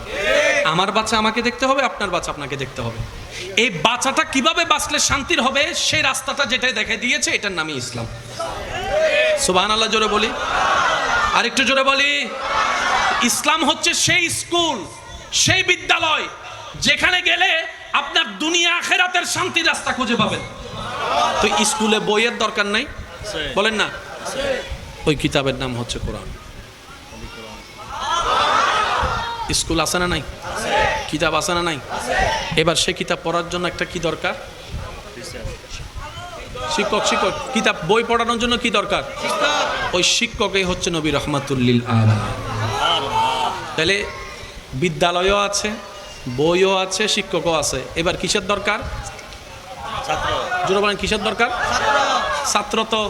আমার বাচ্চা আমাকে দেখতে হবে, আপনার বাচ্চা আপনাকে দেখতে হবে। এই বাচ্চাটা কিভাবে বাঁচলে শান্তির হবে, সেই রাস্তাটা যেটাই দেখে দিয়েছে, এটার নামই ইসলাম। সুবহানাল্লাহ জোরে বলি, আরেকটু জোরে বলি। ইসলাম হচ্ছে সেই স্কুল, সেই বিদ্যালয় যেখানে গেলে আপনার দুনিয়া আখিরাতের শান্তির রাস্তা খুঁজে পাবেন। তো স্কুলে বইয়ের দরকার নাই, বলেন না? ওই কিতাবের নাম হচ্ছে কোরআন। স্কুল আছে না নাই? কিতাব আছে না নাই? এবার সে কিতাব পড়ার জন্য একটা কি দরকার? শিক্ষক। কিতাব বই পড়ানোর জন্য কি দরকার? ওই শিক্ষকই হচ্ছে নবী রহমাতুল লিল আলামিন। তাহলে বিদ্যালয়ও আছে, বইও আছে, শিক্ষকও আছে। এবার কিসের দরকার? ছাত্র। জোরে বলেন, কিসের দরকার? ছাত্র। তো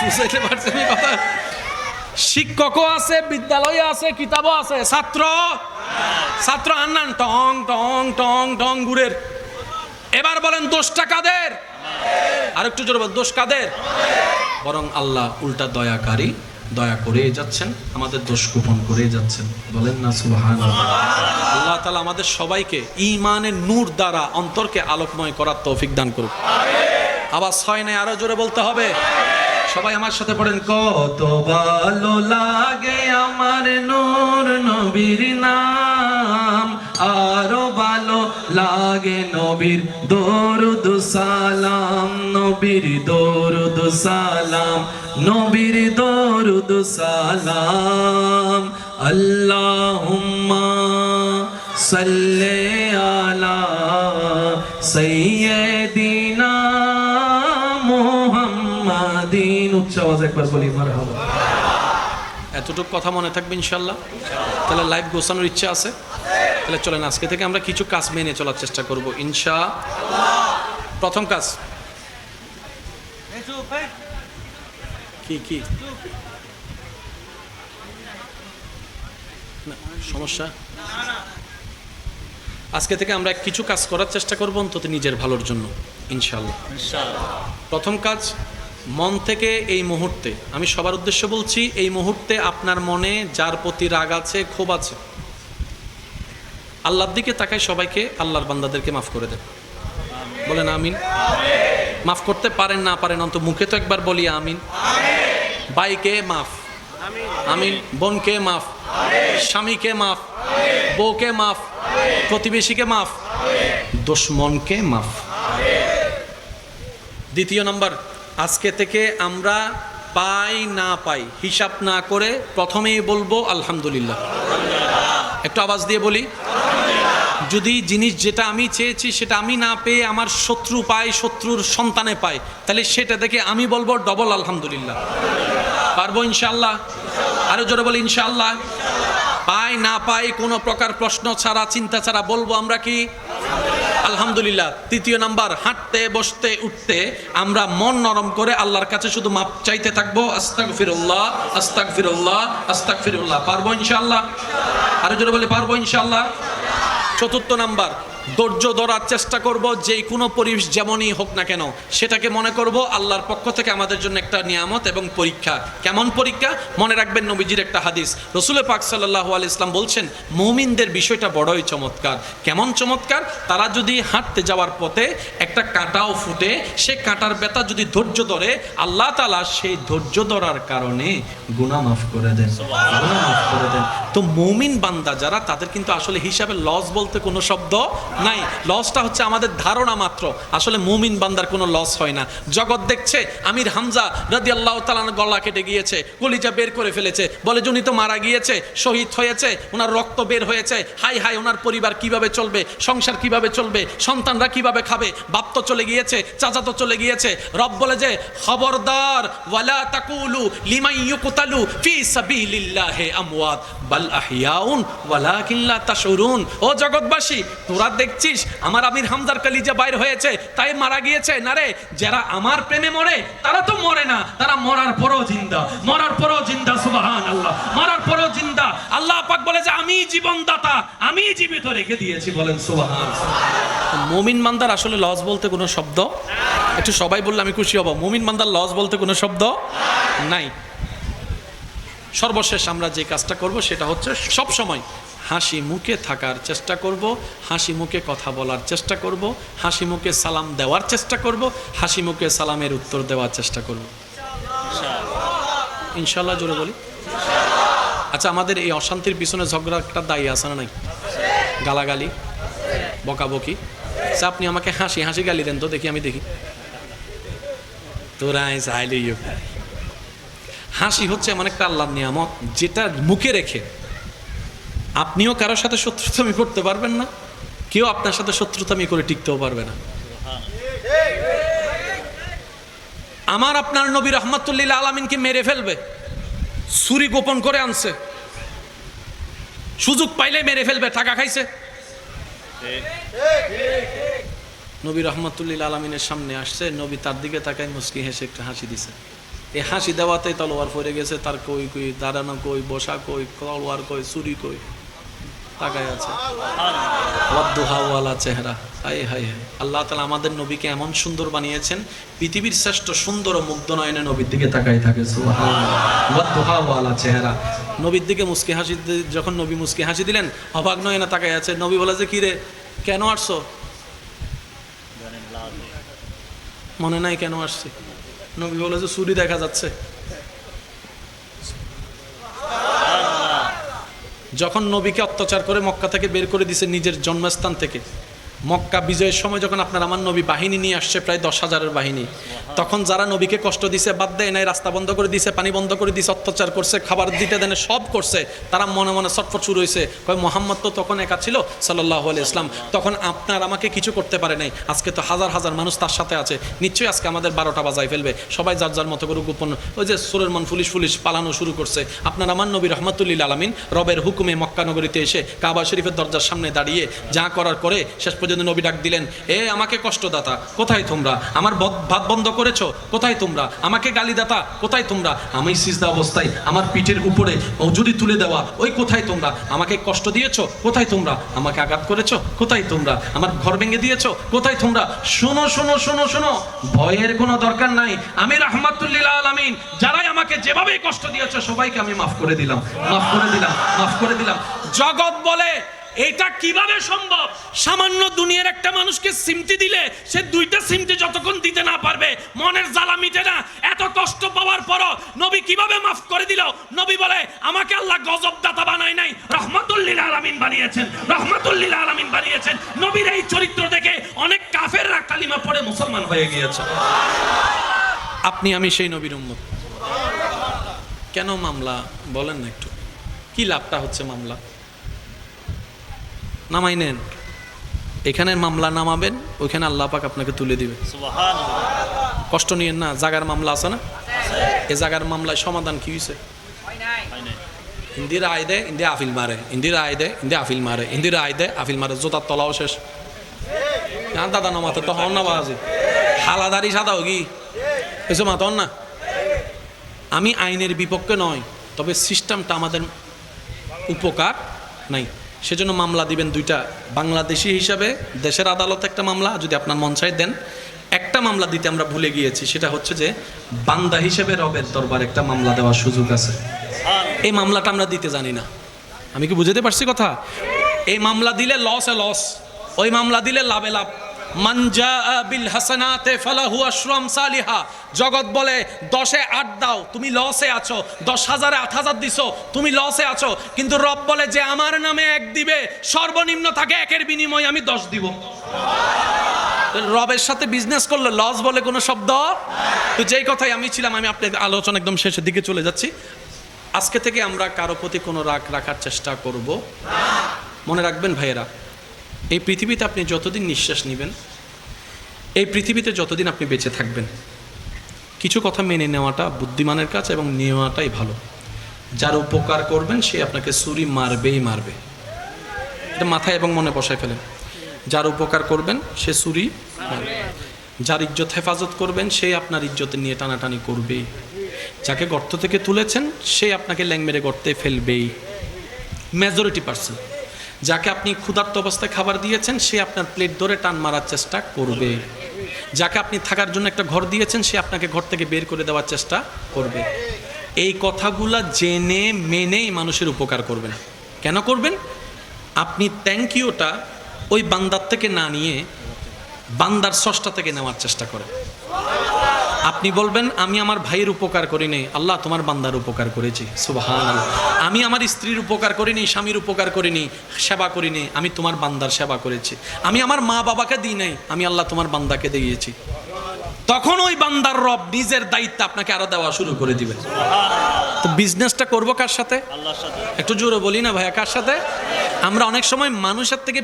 বুঝতে পারছেন কথা? শিক্ষকও আছে, বিদ্যালয় আছে, কিতাবও আছে, ছাত্র আন্নান টং টং টং টং গুড়ের। এবার বলেন, দোষটা কাদের? আরেকটু জোরে বলেন, দোষ কাদের? বরং আল্লাহ উল্টা দয়াকারী, দয়া করে যাচ্ছেন, আমাদের দোষ গোপন করে যাচ্ছেন। বলেন না সুবহানাল্লাহ। আল্লাহ তাআলা আমাদের সবাইকে ঈমানের নূর দ্বারা অন্তরকে আলোকময় করার তৌফিক দান করুক। আবার ছয় নাই, আরো জোরে বলতে হবে। সবাই আমার সাথে পড়েন, কত ভালো লাগে আমার নূর নবীর নাম, আরো ভালো লাগে নবীর দরুদ সালাম, নবীর দরুদ সালাম, নবীর দরুদ সালাম। আল্লাহুম্মা সাল্লি আলা সাইয়্যিদিনা মুহাম্মাদিন। উচ্চ আওয়াজে একবার বলি মারহাবা। এতটুকু কথা মনে থাকবে ইনশাআল্লাহ। তাহলে লাইভ গোছানোর ইচ্ছা আছে? তাহলে চলেন আজকে থেকে আমরা কিছু কাজ মেনে চলার চেষ্টা করব ইনশাআল্লাহ। প্রথম কাজ কি সমস্যা? আজকে থেকে আমরা কিছু কাজ করার চেষ্টা করব অন্তত নিজের ভালোর জন্য ইনশাআল্লাহ। প্রথম কাজ, মন থেকে এই মুহূর্তে, আমি সবার উদ্দেশ্য বলছি, এই মুহূর্তে আপনার মনে যার প্রতি রাগ আছে, ক্ষোভ আছে, আল্লাহর দিকে তাকায় সবাইকে, আল্লাহর বান্দাদেরকে মাফ করে দেন। বলেন আমিন। মাফ করতে পারেন না পারেন, অন্তত মুখে তো একবার বলি আমিন। ভাইকে মাফ, আমিন। বোনকে মাফ, স্বামীকে মাফ, বউকে মাফ, প্রতিবেশীকে মাফ, দুশমনকে মাফ। দ্বিতীয় নম্বর, আজকে থেকে আমরা পাই না পাই হিসাব না করে প্রথমেই বলবো আলহামদুলিল্লাহ। একটু আওয়াজ দিয়ে বলি, যদি জিনিস যেটা আমি চেয়েছি সেটা আমি না পেয়ে আমার শত্রু পায়, শত্রুর সন্তানে পায়, তাহলে সেটা দেখে আমি বলবো ডবল আলহামদুলিল্লাহ। পারবো ইনশাআল্লাহ? আরো জোরে বলি ইনশাআল্লাহ। পাই না পাই কোনো প্রকার প্রশ্ন ছাড়া, চিন্তা ছাড়া বলবো আমরা কি আলহামদুলিল্লাহ। তৃতীয় নাম্বার, হাঁটতে বসতে উঠতে আমরা মন নরম করে আল্লাহর কাছে শুধু মাপ চাইতে থাকবো, আস্তাগফিরুল্লাহ আস্তাগফিরুল্লাহ আস্তাগফিরুল্লাহ। পারবো ইনশাআল্লাহ? আরো জোরে বলি পারবো ইনশাআল্লাহ। চতুর্থ নাম্বার, ধৈর্য ধরার চেষ্টা করব, যে কোনো পরিবেশ যেমনই হোক না কেন সেটাকে মনে করব আল্লাহর পক্ষ থেকে আমাদের জন্য একটা নিয়ামত এবং পরীক্ষা। কেমন পরীক্ষা? মনে রাখবেন নবীজির একটা হাদিস, রসুল পাক সাল্লাল্লাহু আলাইহি ওয়াসাল্লাম বলছেন মুমিনদের বিষয়টা বড়ই চমৎকার। কেমন চমৎকার? তারা যদি হাঁটতে যাওয়ার পথে একটা কাঁটাও ফুটে, সে কাঁটার ব্যথা যদি ধৈর্য ধরে, আল্লাহ তাআলা সেই ধৈর্য ধরার কারণে গুনাহ মাফ করে দেন, গুনাহ মাফ করে দেন। তো মুমিন বান্দা যারা, তাদের কিন্তু আসলে হিসাবে লস বলতে কোনো শব্দ নাই। লসটা হচ্ছে আমাদের ধারণা মাত্র, আসলে মুমিন বান্দার কোনো লস হয় না। জগৎ দেখছে আমির হামজা রাদিয়াল্লাহু তাআলা গলা কেটে গিয়েছে, কলিজা বের করে ফেলেছে, বলে উনি তো মারা গিয়েছে, শহীদ হয়েছে, ওনার রক্ত বের হয়েছে, হাই হাই ওনার পরিবার কিভাবে চলবে, সংসার কিভাবে চলবে, সন্তানরা কিভাবে খাবে, বাপ তো চলে গিয়েছে, চাচা তো চলে গিয়েছে। রব বলে যে খবরদার, ওয়ালা তাকুলু লিমান ইউকতালু ফি সাবিলিল্লাহি আমওয়াত বাল আহইয়াউন ওয়ালাকিন লা তাশউরুন। ও জগৎবাসী, তোরা দেখছিস আমার আমির হামজার কলিজা বাইর হয়েছে তাই মারা গিয়েছে, না রে, যারা আমার প্রেমে মরে তারা তো মরে না, তারা মরার পরও জিন্দা, মরার পরও জিন্দা। সুবহানাল্লাহ, মরার পরও জিন্দা। আল্লাহ পাক বলে যে আমি জীবনদাতা, আমি জীবিত রেখে দিয়েছি, বলেন সুবহানাল্লাহ। মুমিন বান্দার আসলে লস বলতে কোনো শব্দ, একটু সবাই বললে আমি খুশি হব, মুমিন বান্দার লস বলতে কোনো শব্দ নাই। সর্বশেষ আমরা যে কাজটা করব সেটা হচ্ছে সব সময় হাসি মুখে থাকার চেষ্টা করব, হাসি মুখে কথা বলার চেষ্টা করব, হাসি মুখে সালাম দেওয়ার চেষ্টা করব, হাসি মুখে সালামের উত্তর দেওয়ার চেষ্টা করব ইনশাআল্লাহ। জোরে বলি। আচ্ছা, আমাদের এই অশান্তির পিছনে ঝগড়ার একটা দায়ী আছে না নাই? গালাগালি, বকাবকি। আচ্ছা, আপনি আমাকে হাসি হাসি গালি দেন তো দেখি, আমি দেখি। তোরা হাসি হচ্ছে এমন একটা আল্লাহর নিয়ামত, যেটা মুখে রেখে আপনিও কারোর সাথে শত্রুতামি করতে পারবেন না, কেউ আপনার সাথে শত্রুতামি করে টিকতেও পারবে না। আমার আপনার নবী রাহমাতুল লিল আলামিনকে মেরে ফেলবে, ছুরি গোপন করে আনছে, সুযোগ পাইলে মেরে ফেলবে, টাকা খাইছে। নবী রাহমাতুল লিল আলামিনের সামনে আসছে, নবী তার দিকে তাকায় মুস্কি হেসে একটা হাসি দিছে। এই হাসি দেওয়াতে তলোয়ার পড়ে গেছে, তার কই কই, দাঁড়ানো কই, বসা কই, তলোয়ার কই, ছুরি কই, তাকায় আছে। ওয়াদ্দুহাওয়ালা চেহারা, হায় হায় হায়। আল্লাহ তাআলা আমাদের নবীকে এমন সুন্দর বানিয়েছেন, পৃথিবীর শ্রেষ্ঠ সুন্দর ও মুগ্ধ নয়নে নবীর দিকে তাকায় থাকে। সুবহানাল্লাহ, ওয়াদ্দুহাওয়ালা চেহারা। নবীর দিকে মুস্কি হাসি, যখন নবী মুস্কি হাসি দিলেন, অবাক নয়নে তাকায় আছে। নবী বলে যে কি রে, কেন আসছো? মনে নাই কেন আসছে? নবী বলে যে ছুরি দেখা যাচ্ছে। যখন নবীকে অত্যাচার করে মক্কা থেকে বের করে দিছে, নিজের জন্মস্থান থেকে, মক্কা বিজয়ের সময় যখন আপনার আমার নবী বাহিনী নিয়ে আসছে, প্রায় 10,000-এর বাহিনী, তখন যারা নবীকে কষ্ট দিছে, বাদ দেয় নাই, রাস্তা বন্ধ করে দিছে, পানি বন্ধ করে দিছে, অত্যাচার করছে, খাবার দিতে দেন, সব করছে, তারা মনে মনে ছটফট শুরু হয়েছে, কয় মোহাম্মদ তো তখন একা ছিল সাল্লাল্লাহু আলাইহি ইসলাম, তখন আপনার আমাকে কিছু করতে পারে নাই, আজকে তো হাজার হাজার মানুষ তার সাথে আছে, নিশ্চয়ই আজকে আমাদের 12টা বাজায় ফেলবে। সবাই যার যার মতো করে গোপন ওই যে সুরের মন পুলিশ পুলিশ পালানো শুরু করছে। আপনার আমার নবী রাহমাতুল লিল আলামিন রবের হুকুমে মক্কা নগরীতে এসে কাবা শরীফের দরজার সামনে দাঁড়িয়ে যা করার করে শেষ পর্যন্ত নবী ডাক দিলেন, এ আমাকে কষ্টদাতা কোথায় তোমরা? আমার ভাত বন্ধ করেছো কোথায় তোমরা? আমাকে গালিদাতা কোথায় তোমরা? আমি সিজদা অবস্থায় আমার পিঠের উপরে যদি তুলে দেওয়া ওই কোথায় তোমরা? আমাকে কষ্ট দিয়েছো কোথায় তোমরা? আমাকে আঘাত করেছো কোথায় তোমরা? আমার ঘর ভেঙে দিয়েছো কোথায় তোমরা? শোনো শোনো শোনো শোনো, ভয়ের কোনো দরকার নাই। আমি রাহমাতুল লিল আলামিন, যারাই আমাকে যেভাবে কষ্ট দিয়েছো সবাইকে আমি মাফ করে দিলাম, মাফ করে দিলাম, মাফ করে দিলাম। জগৎ বলে এটা কিভাবে সম্ভব? সামান্য দুনিয়ার একটা মানুষকে সিমটি দিলে সে দুইটা সিমটি যতক্ষণ দিতে না পারবে মনের জ্বালা মিটে না। এত কষ্ট পাওয়ার পরও নবী কিভাবে মাফ করে দিল? নবী বলে, আমাকে আল্লাহ গজব দাতা বানায় নাই, রহমাতুল লিল আলামিন বানিয়েছেন, রহমাতুল লিল আলামিন বানিয়েছেন। নবীর এই চরিত্র দেখে অনেক কাফেররা কালিমা পড়ে মুসলমান হয়ে গিয়েছে। আপনি আমি সেই নবীর উম্মত। কেন মামলা বলেন না একটু, কি লাভটা হচ্ছে মামলা? নামাই নেন, এখানে মামলা নামাবেন, ওইখানে আল্লাহ পাক আপনাকে তুলে দিবে। কষ্ট নিয়েন না। জাগার মামলা আছে না, এ জাগার মামলায় সমাধান কি হয়েছে? ইন্দিরা আয় দে, ইন্দিরা আফিল মারে, ইন্দিরা আয় দে, ইন্দিরা আফিল মারে, ইন্দিরা আয় দে, আফিল মারে, জোতার তলাও শেষ। দাদা নমাতে তো হন না বাজি, হালাদারি সাদা হোগি এসব মাতন না। আমি আইনের বিপক্ষে নয়, তবে সিস্টেমটা আমাদের উপকার নাই। সেজন্য মামলা দিবেন দুইটা। বাংলাদেশি হিসাবে দেশের আদালতে একটা মামলা, যদি আপনার মন চায় দেন। একটা মামলা দিতে আমরা ভুলে গিয়েছি, সেটা হচ্ছে যে বান্দা হিসেবে রবের দরবার একটা মামলা দেওয়ার সুযোগ আছে। এই মামলাটা আমরা দিতে জানি না। আমি কি বুঝাতে পারছি কথা? এই মামলা দিলে লসে লস, ওই মামলা দিলে লাভে লাভ। মান জাআ বিল হাসানাতে ফালাহু আশরু আমসালিহা। জগৎ বলে 10-এ 8 দাও, তুমি লসে আছো। 10,000-এ 8,000 দিছো, তুমি লসে আছো। কিন্তু রব বলে যে আমার নামে 1 দিবে, সর্বনিম্ন থাকে 1-এর বিনিময়ে আমি 10 দিব। রবের সাথে বিজনেস করলে লস বলে কোনো শব্দ? তো যেই কথাই আমি ছিলাম, আমি আপনাদের আলোচনা একদম শেষের দিকে চলে যাচ্ছি। আজকে থেকে আমরা কারো প্রতি কোনো রাগ রাখার চেষ্টা করব না। মনে রাখবেন ভাইয়েরা, এই পৃথিবীতে আপনি যতদিন নিঃশ্বাস নেবেন, এই পৃথিবীতে যতদিন আপনি বেঁচে থাকবেন, কিছু কথা মেনে নেওয়াটা বুদ্ধিমানের কাজ এবং নেওয়াটাই ভালো। যার উপকার করবেন সে আপনাকে ছুরি মারবেই মারবে, এটা মাথায় এবং মনে বসায় ফেলেন। যার উপকার করবেন সে ছুরি মারবে। যার ইজ্জত হেফাজত করবেন সে আপনার ইজ্জতে নিয়ে টানাটানি করবেই। যাকে গর্ত থেকে তুলেছেন সে আপনাকে ল্যাং মেরে গর্তে ফেলবেই, মেজরিটি পার্সেন্ট। যাকে আপনি ক্ষুধার্ত অবস্থায় খাবার দিয়েছেন সে আপনার প্লেট ধরে টান মারার চেষ্টা করবে। যাকে আপনি থাকার জন্য একটা ঘর দিয়েছেন সে আপনাকে ঘর থেকে বের করে দেওয়ার চেষ্টা করবে। এই কথাগুলা জেনে মেনেই মানুষের উপকার করবেন। কেন করবেন? আপনি থ্যাংক ইউটা ওই বান্দার থেকে না নিয়ে বান্দার স্রষ্টা থেকে নেওয়ার চেষ্টা করেন। আপনি বলবেন আমি আমার ভাইয়ের উপকার করিনি, আল্লাহ তোমার বান্দার উপকার করেছি, সুবহানাল্লাহ। আমি আমার স্ত্রীর উপকার করিনি, স্বামীর উপকার করিনি, সেবা করিনি, আমি তোমার বান্দার সেবা করেছি। আমি আমার মা বাবাকে দিই নাই, আমি আল্লাহ তোমার বান্দাকে দিয়েছি। তখন ওই বান্দার রব নিজের দায়িত্ব আপনাকে আরো দেওয়া শুরু করে দিবে। তো বিজনেসটা করবো কার সাথে? আল্লাহর সাথে। একটু জোরে বলি না ভাইয়া, কার সাথে? আমরা অনেক সময় মানুষের থেকে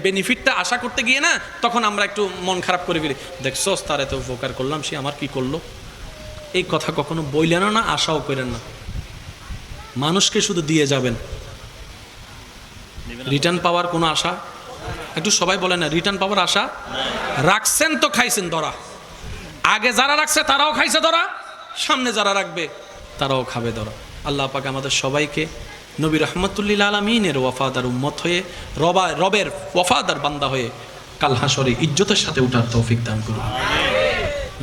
বেনিফিটটা আশা করতে গিয়ে না, তখন আমরা একটু মন খারাপ করে ফেলি। দেখছস তার এত উপকার করলাম, সে আমার কি করলো? এই কথা কখনো বললেন না, আশাও করেন না। মানুষকে শুধু দিয়ে যাবেন, রিটার্ন পাওয়ার কোনো আশা? একটু সবাই বলেন না, রিটার্ন পাওয়ার আশা রাখছেন তো খাইছেন ধরা। আগে যারা রাখছে তারাও খাইছে ধরা, সামনে যারা রাখবে তারাও খাবে ধরা। আল্লাহ পাক আমাদের সবাইকে নবী রহমতুল্লিল আলমিনের ওয়াফাদার উম্মত হয়ে রবের ওয়াফাদার বান্দা হয়ে কাল হাসরে ইজ্জতের সাথে উঠার তৌফিক দান করুন।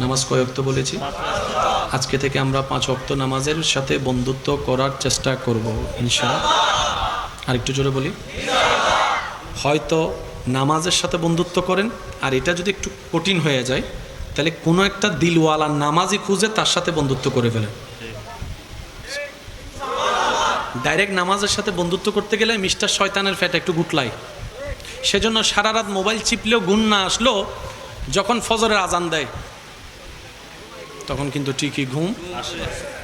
নামাজ কয় ওয়াক্ত বলেছি? আজকে থেকে আমরা 5 ওয়াক্ত নামাজের সাথে বন্ধুত্ব করার চেষ্টা করব ইনশাআল্লাহ। আর একটু জোরে বলি, হয়তো নামাজের সাথে বন্ধুত্ব করেন, আর এটা যদি একটু কঠিন হয়ে যায় তাহলে কোনো একটা দিলওয়ালা নামাজি খুঁজে তার সাথে বন্ধুত্ব করে ফেলেন। ডাইরেক্ট নামাজের সাথে বন্ধুত্ব করতে গেলে মিস্টার শয়তানের ফ্যাট একটু গুটলাই। সেজন্য সারা রাত মোবাইল চিপলেও গুণ না আসলেও যখন ফজরের আজান দেয় তখন কিন্তু ঠিকই ঘুম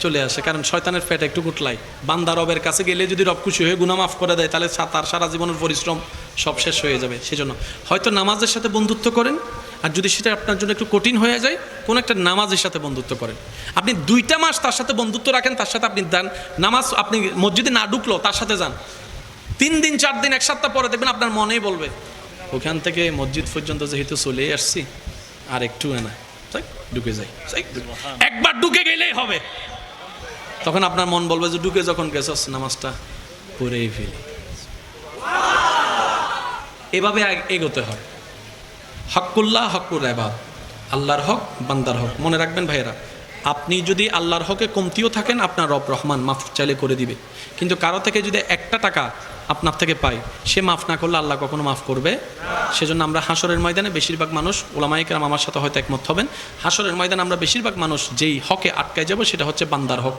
চলে আসে, কারণ শয়তানের ফ্যাট একটু গুটলাই। বান্দা রবের কাছে গেলে যদি রব খুশি হয়ে গুনাহ মাফ করে দেয় তাহলে তার সারা জীবনের পরিশ্রম সব শেষ হয়ে যাবে। সেজন্য হয়তো নামাজের সাথে বন্ধুত্ব করেন, আর যদি সেটা আপনার জন্য একটু কঠিন হয়ে যায় কোনো একটা নামাজের সাথে বন্ধুত্ব করেন। আপনি 2টা মাস তার সাথে বন্ধুত্ব রাখেন, তার সাথে আপনি দেন নামাজ, আপনি মসজিদে না ঢুকলো তার সাথে যান, 3 দিন 4 দিন 1 সপ্তাহ পরে দেখবেন আপনার মনেই বলবে ওখান থেকে মসজিদ পর্যন্ত যেহেতু চলেই আসছি আর একটু না ঢুকে যাই, একবার ঢুকে গেলেই হবে। তখন আপনার মন বলবে যে ঢুকে যখন গেছস নামাজটা পড়েই ফেলি। এভাবে এগোতে হয়। হকুল্লাহ হকুল ইবাদ, আল্লাহর হক বান্দার হক। মনে রাখবেন ভাইয়েরা, আপনি যদি আল্লাহর হকে কমতিও থাকেন, আপনার রব রহমান মাফ চাইলে করে দিবে। কিন্তু কারো থেকে যদি একটা টাকা আপনার থেকে পায়, সে মাফ না করলে আল্লাহ কখনো মাফ করবে। সেজন্য আমরা হাসরের ময়দানে বেশিরভাগ মানুষ, ওলামায়ে কেরাম আমার সাথে হয়তো একমত হবেন, হাসরের ময়দানে আমরা বেশিরভাগ মানুষ যেই হকে আটকায় যাব সেটা হচ্ছে বান্দার হক।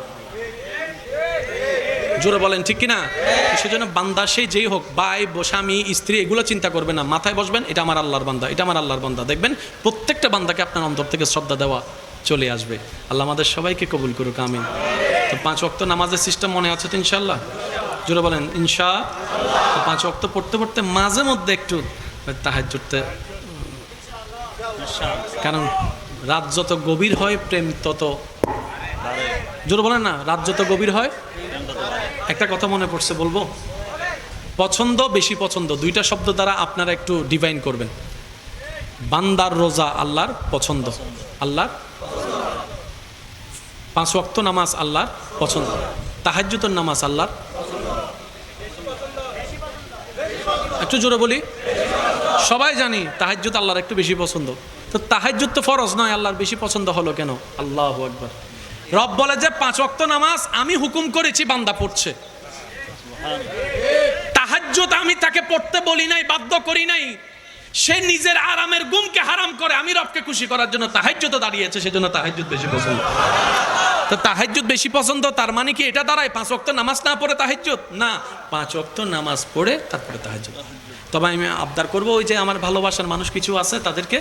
জোরে বলেন ঠিক কিনা? সেজন্য বান্দা সে যেই হোক, ভাই, স্বামী, স্ত্রী, এগুলো চিন্তা করবেন না, মাথায় বসবেন এটা আমার আল্লাহর বান্দা, এটা আমার আল্লাহর বান্দা। দেখবেন প্রত্যেকটা বান্দাকে আপনার অন্তর থেকে শ্রদ্ধা দেওয়া চলে আসবে। আল্লাহ আমাদের সবাইকে কবুল করুক, আমিন। তো 5 ওয়াক্ত নামাজের সিস্টেম মনে আছে তো ইনশাআল্লাহ? জোরে বলেন ইনশাআল্লাহ। 5 ওয়াক্ত পড়তে পড়তে মাঝে মধ্যে একটু তাহাজ্জুদে, কারণ রাত যত গভীর হয় প্রেম তত, জোরে বলেন না, রাত যত গভীর হয়। একটা কথা মনে পড়ছে, বলবো? পছন্দ, বেশি পছন্দ, দুইটা শব্দ দ্বারা আপনারা একটু ডিভাইন করবেন। বান্দার রোজা আল্লাহর পছন্দ, আল্লাহর 5 ওয়াক্ত নামাজ আল্লাহর পছন্দ, তাহাজ্জুদের নামাজ আল্লাহর, একটু জোরে বলি, সবাই জানি তাহাজ্জুদ আল্লাহর একটু বেশি পছন্দ। তো তাহাজ্জুদ তো ফরজ নয়, আল্লাহর বেশি পছন্দ হলো কেন? আল্লাহু আকবার। রব বলে যে 5 ওয়াক্ত নামাজ আমি হুকুম করেছি, বান্দা পড়ছে। তাহাজ্জুদ আমি তাকে পড়তে বলি নাই, বাধ্য করি নাই, সে নিজের আরামের ঘুমকে হারাম করে আমি রবকে খুশি করার জন্য তাহাজ্জুদে দাঁড়িয়েছে, সেজন্য তাহাজ্জুদ বেশি পছন্দ। তো তাহাজ্জুদ বেশি পছন্দ, তার মানে কি এটা দাঁড়ায় 5 ওয়াক্ত নামাজ না পড়ে তাহাজ্জুদ? না, 5 ওয়াক্ত নামাজ পড়ে তারপরে তাহাজ্জুদ। তবে আমি আবদার করবো, ওই যে আমার ভালোবাসার মানুষ কিছু আছে, তাদেরকে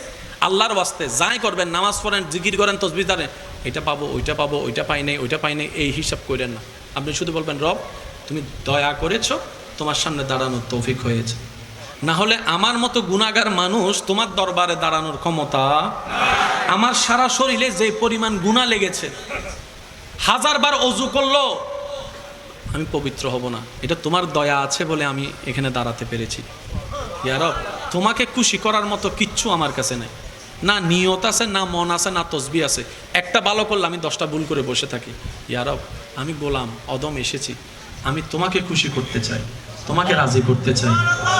আল্লাহর ওয়াস্তে যাই করবেন, নামাজ পড়েন, জিকির করেন, তসবিহ ধরেন, এটা পাবো, ওইটা পাবো, ওইটা পাই নাই, ওইটা পাই নাই, এই হিসাব করেন না। আপনি শুধু বলবেন, রব তুমি দয়া করেছো, তোমার সামনে দাঁড়ানোর তৌফিক হয়েছে। না হলে আমার মতো গুনাহগার মানুষ তোমার দরবারে দাঁড়ানোর ক্ষমতা, আমার সারা শরীরে যে পরিমাণ গুনাহ লেগেছে, 1000 বার অজু করলো আমি পবিত্র হব না। এটা তোমার দয়া আছে বলে আমি এখানে দাঁড়াতে পেরেছি। ইয়া রব, তোমাকে খুশি করার মতো কিচ্ছু আমার কাছে নেই, না নিয়ত আছে, না মন আছে, না তসবিহ আছে। একটা ভালো করলে আমি 10টা ভুল করে বসে থাকি। ইয়া রব, আমি গোলাম অদম এসেছি, আমি তোমাকে খুশি করতে চাই, তোমাকে রাজি করতে চাই,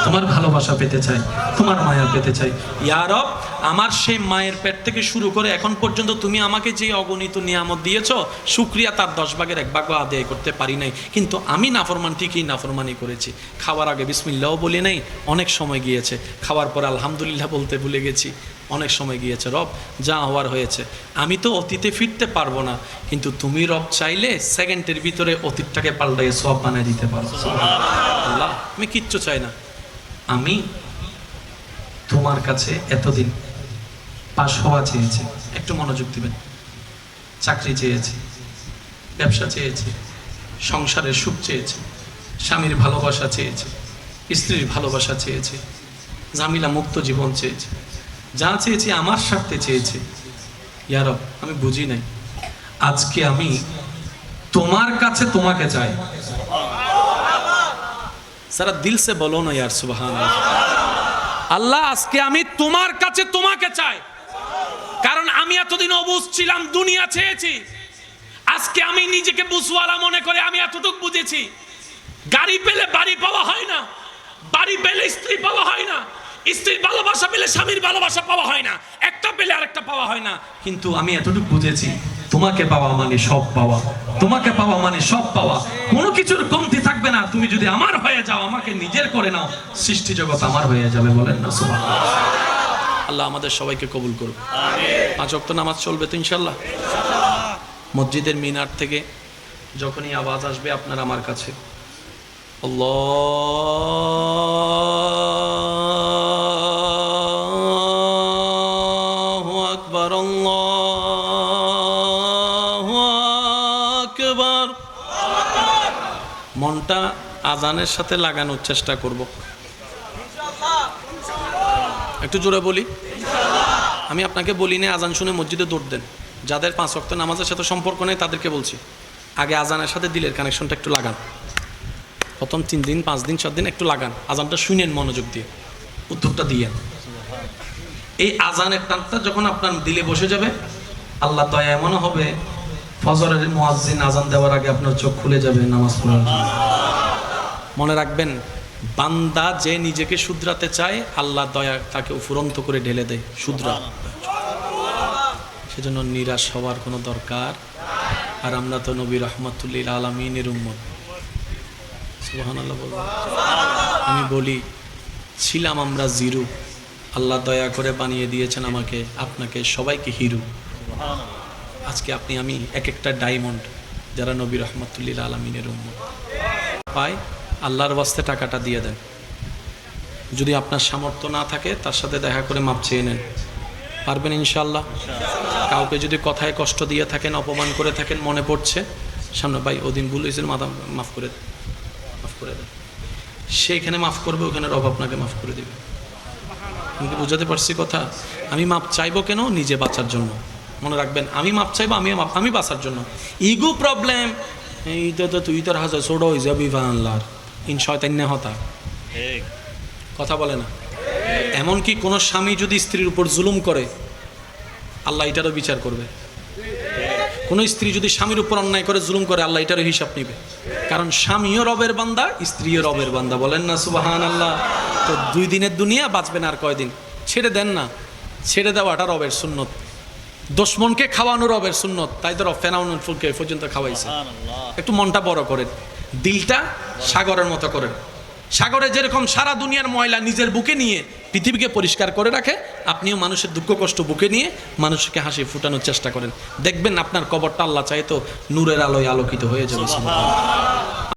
তোমার ভালোবাসা পেতে চাই, তোমার মায়া পেতে চাই। ইয়া রব, আমার সেই মায়ের পেট থেকে শুরু করে এখন পর্যন্ত তুমি আমাকে যে অগণিত নিয়ামত দিয়েছো, শুকরিয়া তার 10 ভাগের 1 ভাগও আদায় করতে পারি নাই। কিন্তু আমি নাফরমান, ঠিকই নাফরমানি করেছি। খাওয়ার আগে বিসমিল্লাহও বলি নাই, অনেক সময় গিয়েছে। খাওয়ার পর আলহামদুলিল্লাহ বলতে ভুলে গেছি, অনেক সময় গিয়েছে। রব, যা হওয়ার হয়েছে। আমি তো অতীতে ফিরতে পারবো না, কিন্তু তুমি রব চাইলে সেকেন্ডের ভিতরে অতীতটাকে পাল্টাইয়ে সওয়াব বানিয়ে দিতে পারো। আল্লাহ, আমি কিচ্ছু চাই না, আমি তোমার কাছে এতদিন পাশ হওয়া চেয়েছি, একটু মনোযোগ দিবেন, চাকরি চেয়েছি, ব্যবসা চেয়েছি, সংসারের সুখ চেয়েছি, স্বামীর ভালোবাসা চেয়েছি, স্ত্রীর ভালোবাসা চেয়েছি, ঝামেলা মুক্ত জীবন চেয়েছি, যা চেয়েছি আমার স্বার্থে চেয়েছি। ইয়া রব, আমি বুঝি নাই, আজকে আমি তোমার কাছে তোমাকে চাই। সারা দিল সে বলো না ইয়ার সুবহানাল্লাহ। আল্লাহ, আজকে আমি তোমার কাছে তোমাকে চাই, কারণ আমি এতদিন অবুঝ ছিলাম, দুনিয়া চেয়েছি। আজকে আমি নিজেকে বুঝওয়ালা মনে করে আমি এতটুকু বুঝেছি, গাড়ি পেলে বাড়ি পাওয়া হয় না, বাড়ি পেলে স্ত্রী পাওয়া হয় না, স্ত্রীর ভালোবাসা পেলে স্বামীর ভালোবাসা পাওয়া হয় না, একটা পেলে আরেকটা পাওয়া হয় না। কিন্তু আমি এতটুকু বুঝেছি, তোমাকে পাওয়া মানে সব পাওয়া, তোমাকে পাওয়া মানে সব পাওয়া, কোনো কিছুর কমতি থাকবে না। তুমি যদি আমার হয়ে যাও, আমাকে নিজের করে নাও, সৃষ্টি জগৎ আমার হয়ে যাবে। বলেন না সুবহানাল্লাহ। আল্লাহ আমাদের সবাইকে কবুল করুন। 5 ওয়াক্ত নামাজ চলবে তো ইনশাআল্লাহ। মসজিদের মিনার থেকে যখনই আওয়াজ আসবে আপনার আমার কাছে, আল্লাহু আকবার, আল্লাহু আকবার, মনটা আজানের সাথে লাগানোর চেষ্টা করব। একটু জোরে বলি। আমি আপনাকে বলি না আজান শুনে মসজিদে দৌড় দেন। যাদের 5 ওয়াক্ত নামাজের সাথে সম্পর্ক নেই তাদেরকে বলছি, আগে আজানের সাথে দিলের কানেকশনটা একটু লাগান। প্রথম 3 দিন 5 দিন 7 দিন একটু লাগান, আজানটা শুনেন মনোযোগ দিয়ে, উত্তরটা দিয়েন। এই আজানের টানটা যখন আপনার দিলে বসে যাবে, আল্লাহ দয়া এমনও হবে, ফজরের মুয়াজ্জিন আজান দেওয়ার আগে আপনার চোখ খুলে যাবে নামাজ পড়ার জন্য। মনে রাখবেন, বান্দা যে নিজেকে শুধরাতে চায়, আল্লাহ দয়া তাকে উফুরন্ত করে ঢেলে দেয় শুধরা। সেজন্য নিরাশ হওয়ার কোনো দরকার। আর আমরা তো নবী রহমাতুল্লিল আলামিনের উম্মত। সুবহানাল্লাহ বলবো। আমি বলি ছিলাম আমরা জিরো, আল্লাহ দয়া করে বানিয়ে দিয়েছেন আমাকে, আপনাকে, সবাইকে হিরো। আজকে আপনি আমি এক একটা ডায়মন্ড, যারা নবী রহমাতুল্লিল আলামিনের উম্মত। পাই আল্লাহর ওয়াস্তে টাকাটা দিয়ে দেন। যদি আপনার সামর্থ্য না থাকে তার সাথে দেখা করে মাপ চেয়ে নেন, পারবেন ইনশাআল্লাহ। কাউকে যদি কথায় কষ্ট দিয়ে থাকেন, অপমান করে থাকেন, মনে পড়ছে সামনে, ভাই ওদিন ভুল হয়েছিল, মাথা মাফ করে দেন, মাফ করে দেন। সেইখানে মাফ করবে, ওখানে রব আপনাকে মাফ করে দেবে। আমি কি বুঝাতে পারছি কথা? আমি মাপ চাইবো কেন? নিজে বাঁচার জন্য। মনে রাখবেন, আমি মাপ চাইবো আমি বাঁচার জন্য। ইগো প্রবলেম, এইটা তো তুই তোর হাজার ছোট হয়ে যাবি আল্লাহর ইন শয়তান না হতা, কথা বলে না। এমনকি কোনো স্বামী যদি স্ত্রীর উপর জুলুম করে, আল্লাহ এটারও বিচার করবে। কোনো স্ত্রী যদি স্বামীর উপর অন্যায় করে, জুলুম করে, আল্লাহ এটারও হিসাব নিবে। কারণ স্বামীও রবের বান্দা, স্ত্রীও রবের বান্দা। বলেন না সুবহানাল্লাহ। তো 2 দিনের দুনিয়া, বাঁচবেন আর কয়দিন? ছেড়ে দেন না, ছেড়ে দেওয়াটা রবের সুন্নত। দুশমনকে খাওয়ানো রবের সুন্নত, তাই তো রব ফেরাউনের ফুলকে পর্যন্ত খাওয়াইছে। একটু মনটা বড় করেন, দিলটা সাগরের মতো করেন। সাগরে যেরকম সারা দুনিয়ার ময়লা নিজের বুকে নিয়ে পৃথিবীকে পরিষ্কার করে রাখে, আপনিও মানুষের দুঃখ কষ্ট বুকে নিয়ে মানুষকে হাসি ফুটানোর চেষ্টা করেন। দেখবেন আপনার কবরটা আল্লাহ চাইতো নূরের আলোয় আলোকিত হয়ে যাবে।